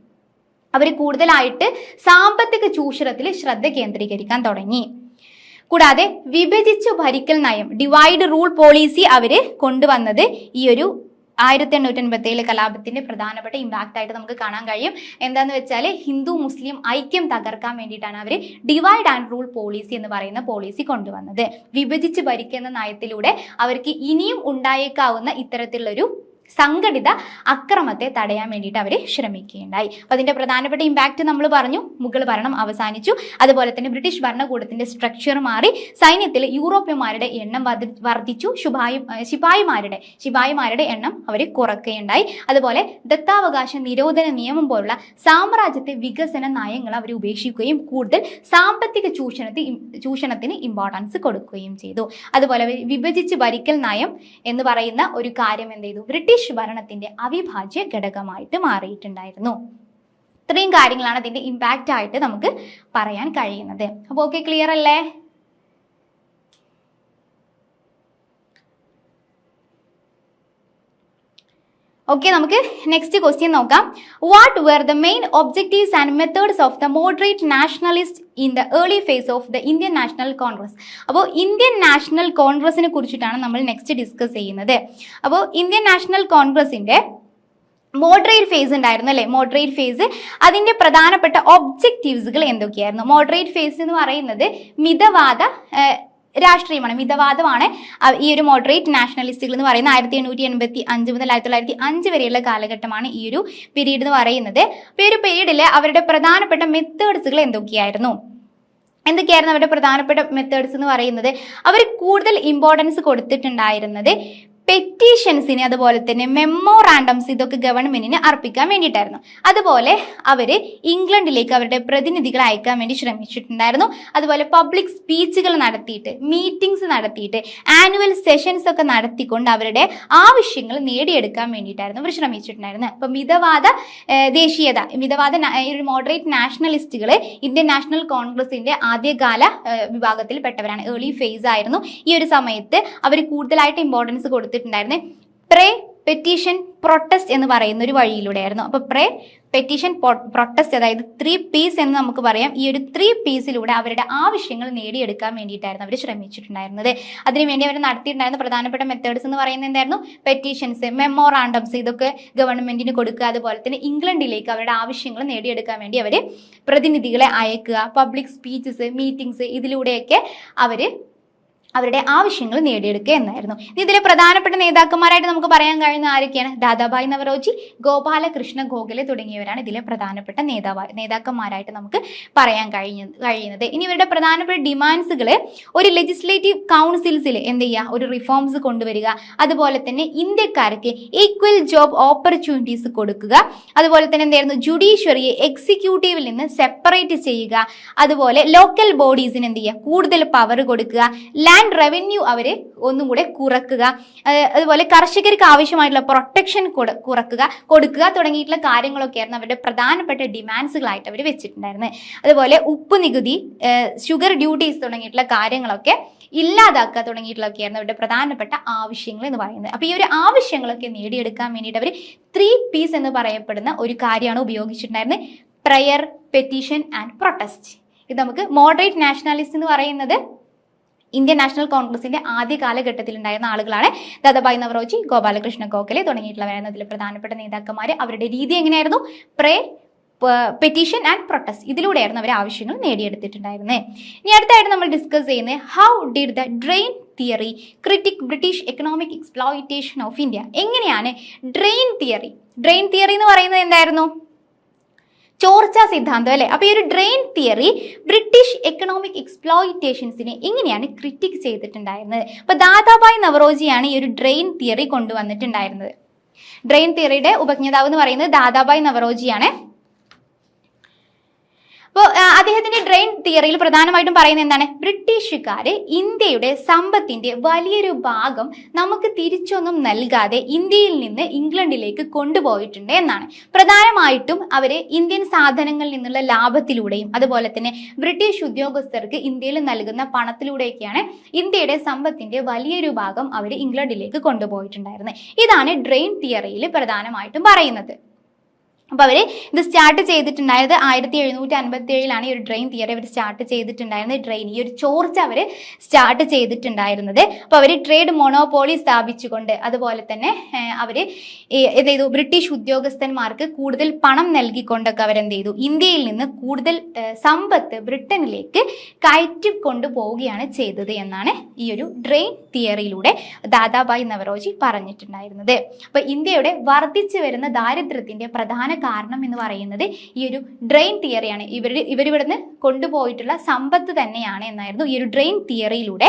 അവർ കൂടുതലായിട്ട് സാമ്പത്തിക ചൂഷണത്തിൽ ശ്രദ്ധ കേന്ദ്രീകരിക്കാൻ തുടങ്ങി. കൂടാതെ വിഭജിച്ചു ഭരിക്കൽ നയം, ഡിവൈഡ് റൂൾ പോളിസി അവര് കൊണ്ടുവന്നത് ഈ ഒരു 1887 കലാപത്തിന്റെ പ്രധാനപ്പെട്ട ഇമ്പാക്റ്റ് ആയിട്ട് നമുക്ക് കാണാൻ കഴിയും. എന്താന്ന് വെച്ചാൽ ഹിന്ദു മുസ്ലിം ഐക്യം തകർക്കാൻ വേണ്ടിയിട്ടാണ് അവർ ഡിവൈഡ് ആൻഡ് റൂൾ പോളിസി എന്ന് പറയുന്ന പോളിസി കൊണ്ടുവന്നത്. വിഭജിച്ച് ഭരിക്കുന്ന നയത്തിലൂടെ അവർക്ക് ഇനിയും ഉണ്ടായേക്കാവുന്ന ഇത്തരത്തിലുള്ളൊരു സംഘടിത അക്രമത്തെ തടയാൻ വേണ്ടിയിട്ട് അവർ ശ്രമിക്കുകയുണ്ടായി. അപ്പോൾ അതിന്റെ പ്രധാനപ്പെട്ട ഇമ്പാക്റ്റ് നമ്മൾ പറഞ്ഞു, മുഗൾ ഭരണം അവസാനിച്ചു. അതുപോലെ തന്നെ ബ്രിട്ടീഷ് ഭരണകൂടത്തിന്റെ സ്ട്രക്ചർ മാറി, സൈന്യത്തിൽ യൂറോപ്യന്മാരുടെ എണ്ണം വർദ്ധിച്ചു, ശിപായിമാരുടെ എണ്ണം അവർ കുറയ്ക്കുകയുണ്ടായി. അതുപോലെ ദത്താവകാശ നിരോധന നിയമം പോലുള്ള സാമ്രാജ്യത്തെ വികസന നയങ്ങൾ അവർ ഉപേക്ഷിക്കുകയും കൂടുതൽ സാമ്പത്തിക ചൂഷണത്തിന് ഇമ്പോർട്ടൻസ് കൊടുക്കുകയും ചെയ്തു. അതുപോലെ വിഭജിച്ച് ഭരിക്കൽ നയം എന്ന് പറയുന്ന ഒരു കാര്യം എന്ത് ചെയ്തു, ബ്രിട്ടീഷ് ഭരണത്തിന്റെ അവിഭാജ്യ ഘടകമായിട്ട് മാറിയിട്ടുണ്ടായിരുന്നു. ഇത്രയും കാര്യങ്ങളാണ് അതിന്റെ ഇമ്പാക്റ്റ് ആയിട്ട് നമുക്ക് പറയാൻ കഴിയുന്നത്. അപ്പോൾ ഓക്കെ, ക്ലിയർ അല്ലേ? ഓക്കെ, നമുക്ക് നെക്സ്റ്റ് ക്വസ്റ്റ്യൻ നോക്കാം. What were the main objectives and methods of the moderate nationalist in the early phase of the Indian National Congress? അപ്പോൾ ഇന്ത്യൻ നാഷണൽ കോൺഗ്രസിനെ കുറിച്ചിട്ടാണ് നമ്മൾ നെക്സ്റ്റ് ഡിസ്കസ് ചെയ്യുന്നത്. അപ്പോൾ ഇന്ത്യൻ നാഷണൽ കോൺഗ്രസിന്റെ മോഡറേറ്റ് ഫേസ് ഉണ്ടായിരുന്നു അല്ലേ? മോഡറേറ്റ് ഫേസ്, അതിന്റെ പ്രധാനപ്പെട്ട ഒബ്ജക്റ്റീവ്സുകൾ എന്തൊക്കെയായിരുന്നു? മോഡറേറ്റ് ഫേസ് എന്ന് പറയുന്നത് മിതവാദ രാഷ്ട്രീയമാണ്, മിതവാദമാണ്. ഈ ഒരു മോഡറേറ്റ് നാഷണലിസ്റ്റുകൾ എന്ന് പറയുന്ന 1885 മുതൽ 1905 വരെയുള്ള കാലഘട്ടമാണ് ഈ ഒരു പീരീഡ് എന്ന് പറയുന്നത്. അപ്പോൾ ഈ ഒരു പീരീഡിൽ അവരുടെ പ്രധാനപ്പെട്ട മെത്തേഡ്സുകൾ എന്തൊക്കെയായിരുന്നു അവരുടെ പ്രധാനപ്പെട്ട മെത്തേഡ്സ് എന്ന് പറയുന്നത്? അവർ കൂടുതൽ ഇമ്പോർട്ടൻസ് കൊടുത്തിട്ടുണ്ടായിരുന്നത് പെറ്റീഷൻസിന്, അതുപോലെ തന്നെ മെമ്മോറാണ്ടംസ്, ഇതൊക്കെ ഗവൺമെന്റിന് അർപ്പിക്കാൻ വേണ്ടിയിട്ടായിരുന്നു. അതുപോലെ അവര് ഇംഗ്ലണ്ടിലേക്ക് അവരുടെ പ്രതിനിധികളെ അയക്കാൻ വേണ്ടി ശ്രമിച്ചിട്ടുണ്ടായിരുന്നു. അതുപോലെ പബ്ലിക് സ്പീച്ചുകൾ നടത്തിയിട്ട്, മീറ്റിംഗ്സ് നടത്തിയിട്ട്, ആനുവൽ സെഷൻസ് ഒക്കെ നടത്തിക്കൊണ്ട് അവരുടെ ആവശ്യങ്ങൾ നേടിയെടുക്കാൻ വേണ്ടിയിട്ടായിരുന്നു അവർ ശ്രമിച്ചിട്ടുണ്ടായിരുന്നത്. അപ്പൊ മിതവാദ ഒരു മോഡറേറ്റ് നാഷണലിസ്റ്റുകൾ ഇന്ത്യൻ നാഷണൽ കോൺഗ്രസിന്റെ ആദ്യകാല വിഭാഗത്തിൽ പെട്ടവരാണ്. ഏർലി ഫേസ് ആയിരുന്നു. ഈ ഒരു സമയത്ത് അവർ കൂടുതലായിട്ട് ഇമ്പോർട്ടൻസ് കൊടുത്തിട്ടുണ്ടായിരുന്നത് പ്രേ പെറ്റീഷൻ പ്രൊട്ടസ്റ്റ് എന്ന് പറയുന്ന ഒരു വഴിയിലൂടെയായിരുന്നു. അപ്പൊ പ്രേ പെറ്റീഷൻ പ്രൊട്ടസ്റ്റ്, അതായത് 3 Ps എന്ന് നമുക്ക് പറയാം. ഈ ഒരു 3 Psയിലൂടെ അവരുടെ ആവശ്യങ്ങൾ നേടിയെടുക്കാൻ വേണ്ടിയിട്ടായിരുന്നു അവർ ശ്രമിച്ചിട്ടുണ്ടായിരുന്നത്. അതിനുവേണ്ടി അവർ നടത്തിയിട്ടുണ്ടായിരുന്ന പ്രധാനപ്പെട്ട മെത്തേഡ്സ് എന്ന് പറയുന്നത് എന്തായിരുന്നു? പെറ്റീഷൻസ്, മെമ്മോറാണ്ടംസ്, ഇതൊക്കെ ഗവൺമെന്റിന് കൊടുക്കുക. അതുപോലെ തന്നെ ഇംഗ്ലണ്ടിലേക്ക് അവരുടെ ആവശ്യങ്ങൾ നേടിയെടുക്കാൻ വേണ്ടി അവർ പ്രതിനിധികളെ അയക്കുക. പബ്ലിക് സ്പീച്ചസ്, മീറ്റിംഗ്സ്, ഇതിലൂടെയൊക്കെ അവർ അവരുടെ ആവശ്യങ്ങൾ നേടിയെടുക്കുക എന്നായിരുന്നു. ഇതിലെ പ്രധാനപ്പെട്ട നേതാക്കന്മാരായിട്ട് നമുക്ക് പറയാൻ കഴിയുന്ന ആരൊക്കെയാണ്? ദാദാഭായ് നവറോജി, ഗോപാലകൃഷ്ണ ഗോഖലെ തുടങ്ങിയവരാണ് ഇതിലെ പ്രധാനപ്പെട്ട നേതാക്കന്മാരായിട്ട് നമുക്ക് പറയാൻ കഴിയുന്നത്. ഇനി ഇവരുടെ പ്രധാനപ്പെട്ട ഡിമാൻഡ്സുകൾ: ഒരു ലെജിസ്ലേറ്റീവ് കൗൺസിൽസിൽ എന്ത് ചെയ്യുക, ഒരു റിഫോംസ് കൊണ്ടുവരിക, അതുപോലെ തന്നെ ഇന്ത്യക്കാർക്ക് ഈക്വൽ ജോബ് ഓപ്പർച്യൂണിറ്റീസ് കൊടുക്കുക, അതുപോലെ തന്നെ എന്തായിരുന്നു, ജുഡീഷ്യറിയെ എക്സിക്യൂട്ടീവിൽ നിന്ന് സെപ്പറേറ്റ് ചെയ്യുക, അതുപോലെ ലോക്കൽ ബോഡീസിന് എന്ത് ചെയ്യുക, കൂടുതൽ പവർ കൊടുക്കുക, ലാൻഡ് റവന്യൂ അവര് ഒന്നും കൂടെ കുറക്കുക, അതുപോലെ കർഷകർക്ക് ആവശ്യമായിട്ടുള്ള പ്രൊട്ടക്ഷൻ കൊടുക്കുക തുടങ്ങിയിട്ടുള്ള കാര്യങ്ങളൊക്കെയായിരുന്നു അവരുടെ പ്രധാനപ്പെട്ട ഡിമാൻഡ്സുകളായിട്ട് അവർ വെച്ചിട്ടുണ്ടായിരുന്നത്. അതുപോലെ ഉപ്പ് നികുതി, ഷുഗർ ഡ്യൂട്ടീസ് തുടങ്ങിയിട്ടുള്ള കാര്യങ്ങളൊക്കെ ഇല്ലാതാക്കുക തുടങ്ങിയിട്ടുള്ളതൊക്കെയായിരുന്നു അവരുടെ പ്രധാനപ്പെട്ട ആവശ്യങ്ങൾ എന്ന് പറയുന്നത്. അപ്പോൾ ഈ ഒരു ആവശ്യങ്ങളൊക്കെ നേടിയെടുക്കാൻ വേണ്ടിയിട്ട് അവർ 3 Ps എന്ന് പറയപ്പെടുന്ന ഒരു കാര്യമാണ് ഉപയോഗിച്ചിട്ടുണ്ടായിരുന്നത്: പ്രയർ, പെറ്റീഷൻ ആൻഡ് പ്രൊട്ടസ്റ്റ്. ഇത് നമുക്ക് മോഡറേറ്റ് നാഷണലിസ്റ്റ് എന്ന് പറയുന്നത് ഇന്ത്യൻ നാഷണൽ കോൺഗ്രസിന്റെ ആദ്യ കാലഘട്ടത്തിൽ ഉണ്ടായിരുന്ന ആളുകളാണ്. ദാദാഭായ് നവറോജി, ഗോപാലകൃഷ്ണ ഗോഖലെ തുടങ്ങിയിട്ടുള്ളവരായിരുന്നു അതിൽ പ്രധാനപ്പെട്ട നേതാക്കന്മാർ. അവരുടെ രീതി എങ്ങനെയായിരുന്നു? Petition and protest. ഇതിലൂടെയായിരുന്നു അവർ ആവശ്യങ്ങൾ നേടിയെടുത്തിട്ടുണ്ടായിരുന്നത്. ഇനി അടുത്തായിട്ട് നമ്മൾ ഡിസ്കസ് ചെയ്യുന്നത് how did the drain theory critic British economic exploitation of India. എങ്ങനെയാണ് ഡ്രെയിൻ തിയറി എന്ന് പറയുന്നത് എന്തായിരുന്നു? ചോർച്ച സിദ്ധാന്തം അല്ലെ. അപ്പൊ ഈ ഒരു ഡ്രെയിൻ തിയറി ബ്രിട്ടീഷ് എക്കണോമിക് എക്സ്പ്ലോയിറ്റേഷൻസിനെ എങ്ങനെയാണ് ക്രിട്ടിക് ചെയ്തിട്ടുണ്ടായിരുന്നത്? അപ്പൊ ദാദാഭായ് നവറോജിയാണ് ഈ ഒരു ഡ്രെയിൻ തിയറി കൊണ്ടുവന്നിട്ടുണ്ടായിരുന്നത്. ഡ്രെയിൻ തിയറിയുടെ ഉപജ്ഞാതാവ് എന്ന് പറയുന്നത് ദാദാഭായ് നവറോജിയാണ്. അപ്പോൾ അദ്ദേഹത്തിന്റെ ഡ്രെയിൻ തിയറിയിൽ പ്രധാനമായിട്ടും പറയുന്നത് എന്താണ്? ബ്രിട്ടീഷുകാര് ഇന്ത്യയുടെ സമ്പത്തിന്റെ വലിയൊരു ഭാഗം നമുക്ക് തിരിച്ചൊന്നും നൽകാതെ ഇന്ത്യയിൽ നിന്ന് ഇംഗ്ലണ്ടിലേക്ക് കൊണ്ടുപോയിട്ടുണ്ട് എന്നാണ്. പ്രധാനമായിട്ടും അവര് ഇന്ത്യൻ സാധനങ്ങളിൽ നിന്നുള്ള ലാഭത്തിലൂടെയും അതുപോലെ തന്നെ ബ്രിട്ടീഷ് ഉദ്യോഗസ്ഥർക്ക് ഇന്ത്യയിൽ നൽകുന്ന പണത്തിലൂടെയൊക്കെയാണ് ഇന്ത്യയുടെ സമ്പത്തിന്റെ വലിയൊരു ഭാഗം അവർ ഇംഗ്ലണ്ടിലേക്ക് കൊണ്ടുപോയിട്ടുണ്ടായിരുന്നത്. ഇതാണ് ഡ്രെയിൻ തിയറിയിൽ പ്രധാനമായിട്ടും പറയുന്നത്. അപ്പോൾ അവർ ഇത് സ്റ്റാർട്ട് ചെയ്തിട്ടുണ്ടായത് 1757 ഈ ഒരു ഡ്രെയിൻ തിയറി അവർ സ്റ്റാർട്ട് ചെയ്തിട്ടുണ്ടായിരുന്നത്. ഈ ഒരു ചോർച്ച അവർ സ്റ്റാർട്ട് ചെയ്തിട്ടുണ്ടായിരുന്നത്. അപ്പോൾ അവർ ട്രേഡ് മൊണോപോളി സ്ഥാപിച്ചുകൊണ്ട് അതുപോലെ തന്നെ അവർ എന്ത് ചെയ്തു? ബ്രിട്ടീഷ് ഉദ്യോഗസ്ഥന്മാർക്ക് കൂടുതൽ പണം നൽകിക്കൊണ്ടൊക്കെ അവരെന്ത് ചെയ്തു? ഇന്ത്യയിൽ നിന്ന് കൂടുതൽ സമ്പത്ത് ബ്രിട്ടനിലേക്ക് കയറ്റിക്കൊണ്ടു പോവുകയാണ് ചെയ്തത് എന്നാണ് ഈ ഒരു ഡ്രെയിൻ തിയറിയിലൂടെ ദാദാഭായ് നവറോജി പറഞ്ഞിട്ടുണ്ടായിരുന്നത്. അപ്പോൾ ഇന്ത്യയുടെ വർദ്ധിച്ചു വരുന്ന ദാരിദ്ര്യത്തിന്റെ പ്രധാന കാരണം എന്ന് പറയുന്നത് ഈ ഒരു ഡ്രെയിൻ തിയറിയാണ്. ഇവരിവിടുന്ന് കൊണ്ടുപോയിട്ടുള്ള സമ്പത്ത് തന്നെയാണ് എന്നായിരുന്നു ഈ ഒരു ഡ്രെയിൻ തിയറിയിലൂടെ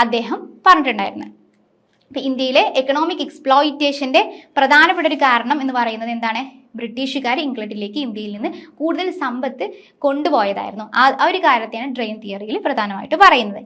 അദ്ദേഹം പറഞ്ഞിട്ടുണ്ടായിരുന്നത്. ഇപ്പം ഇന്ത്യയിലെ എക്കണോമിക് എക്സ്പ്ലോയിറ്റേഷന്റെ പ്രധാനപ്പെട്ട ഒരു കാരണം എന്ന് പറയുന്നത് എന്താണ്? ബ്രിട്ടീഷുകാർ ഇംഗ്ലണ്ടിലേക്ക് ഇന്ത്യയിൽ നിന്ന് കൂടുതൽ സമ്പത്ത് കൊണ്ടുപോയതായിരുന്നു. ആ ഒരു കാര്യത്തെയാണ് ഡ്രെയിൻ തിയറിയിൽ പ്രധാനമായിട്ട് പറയുന്നത്.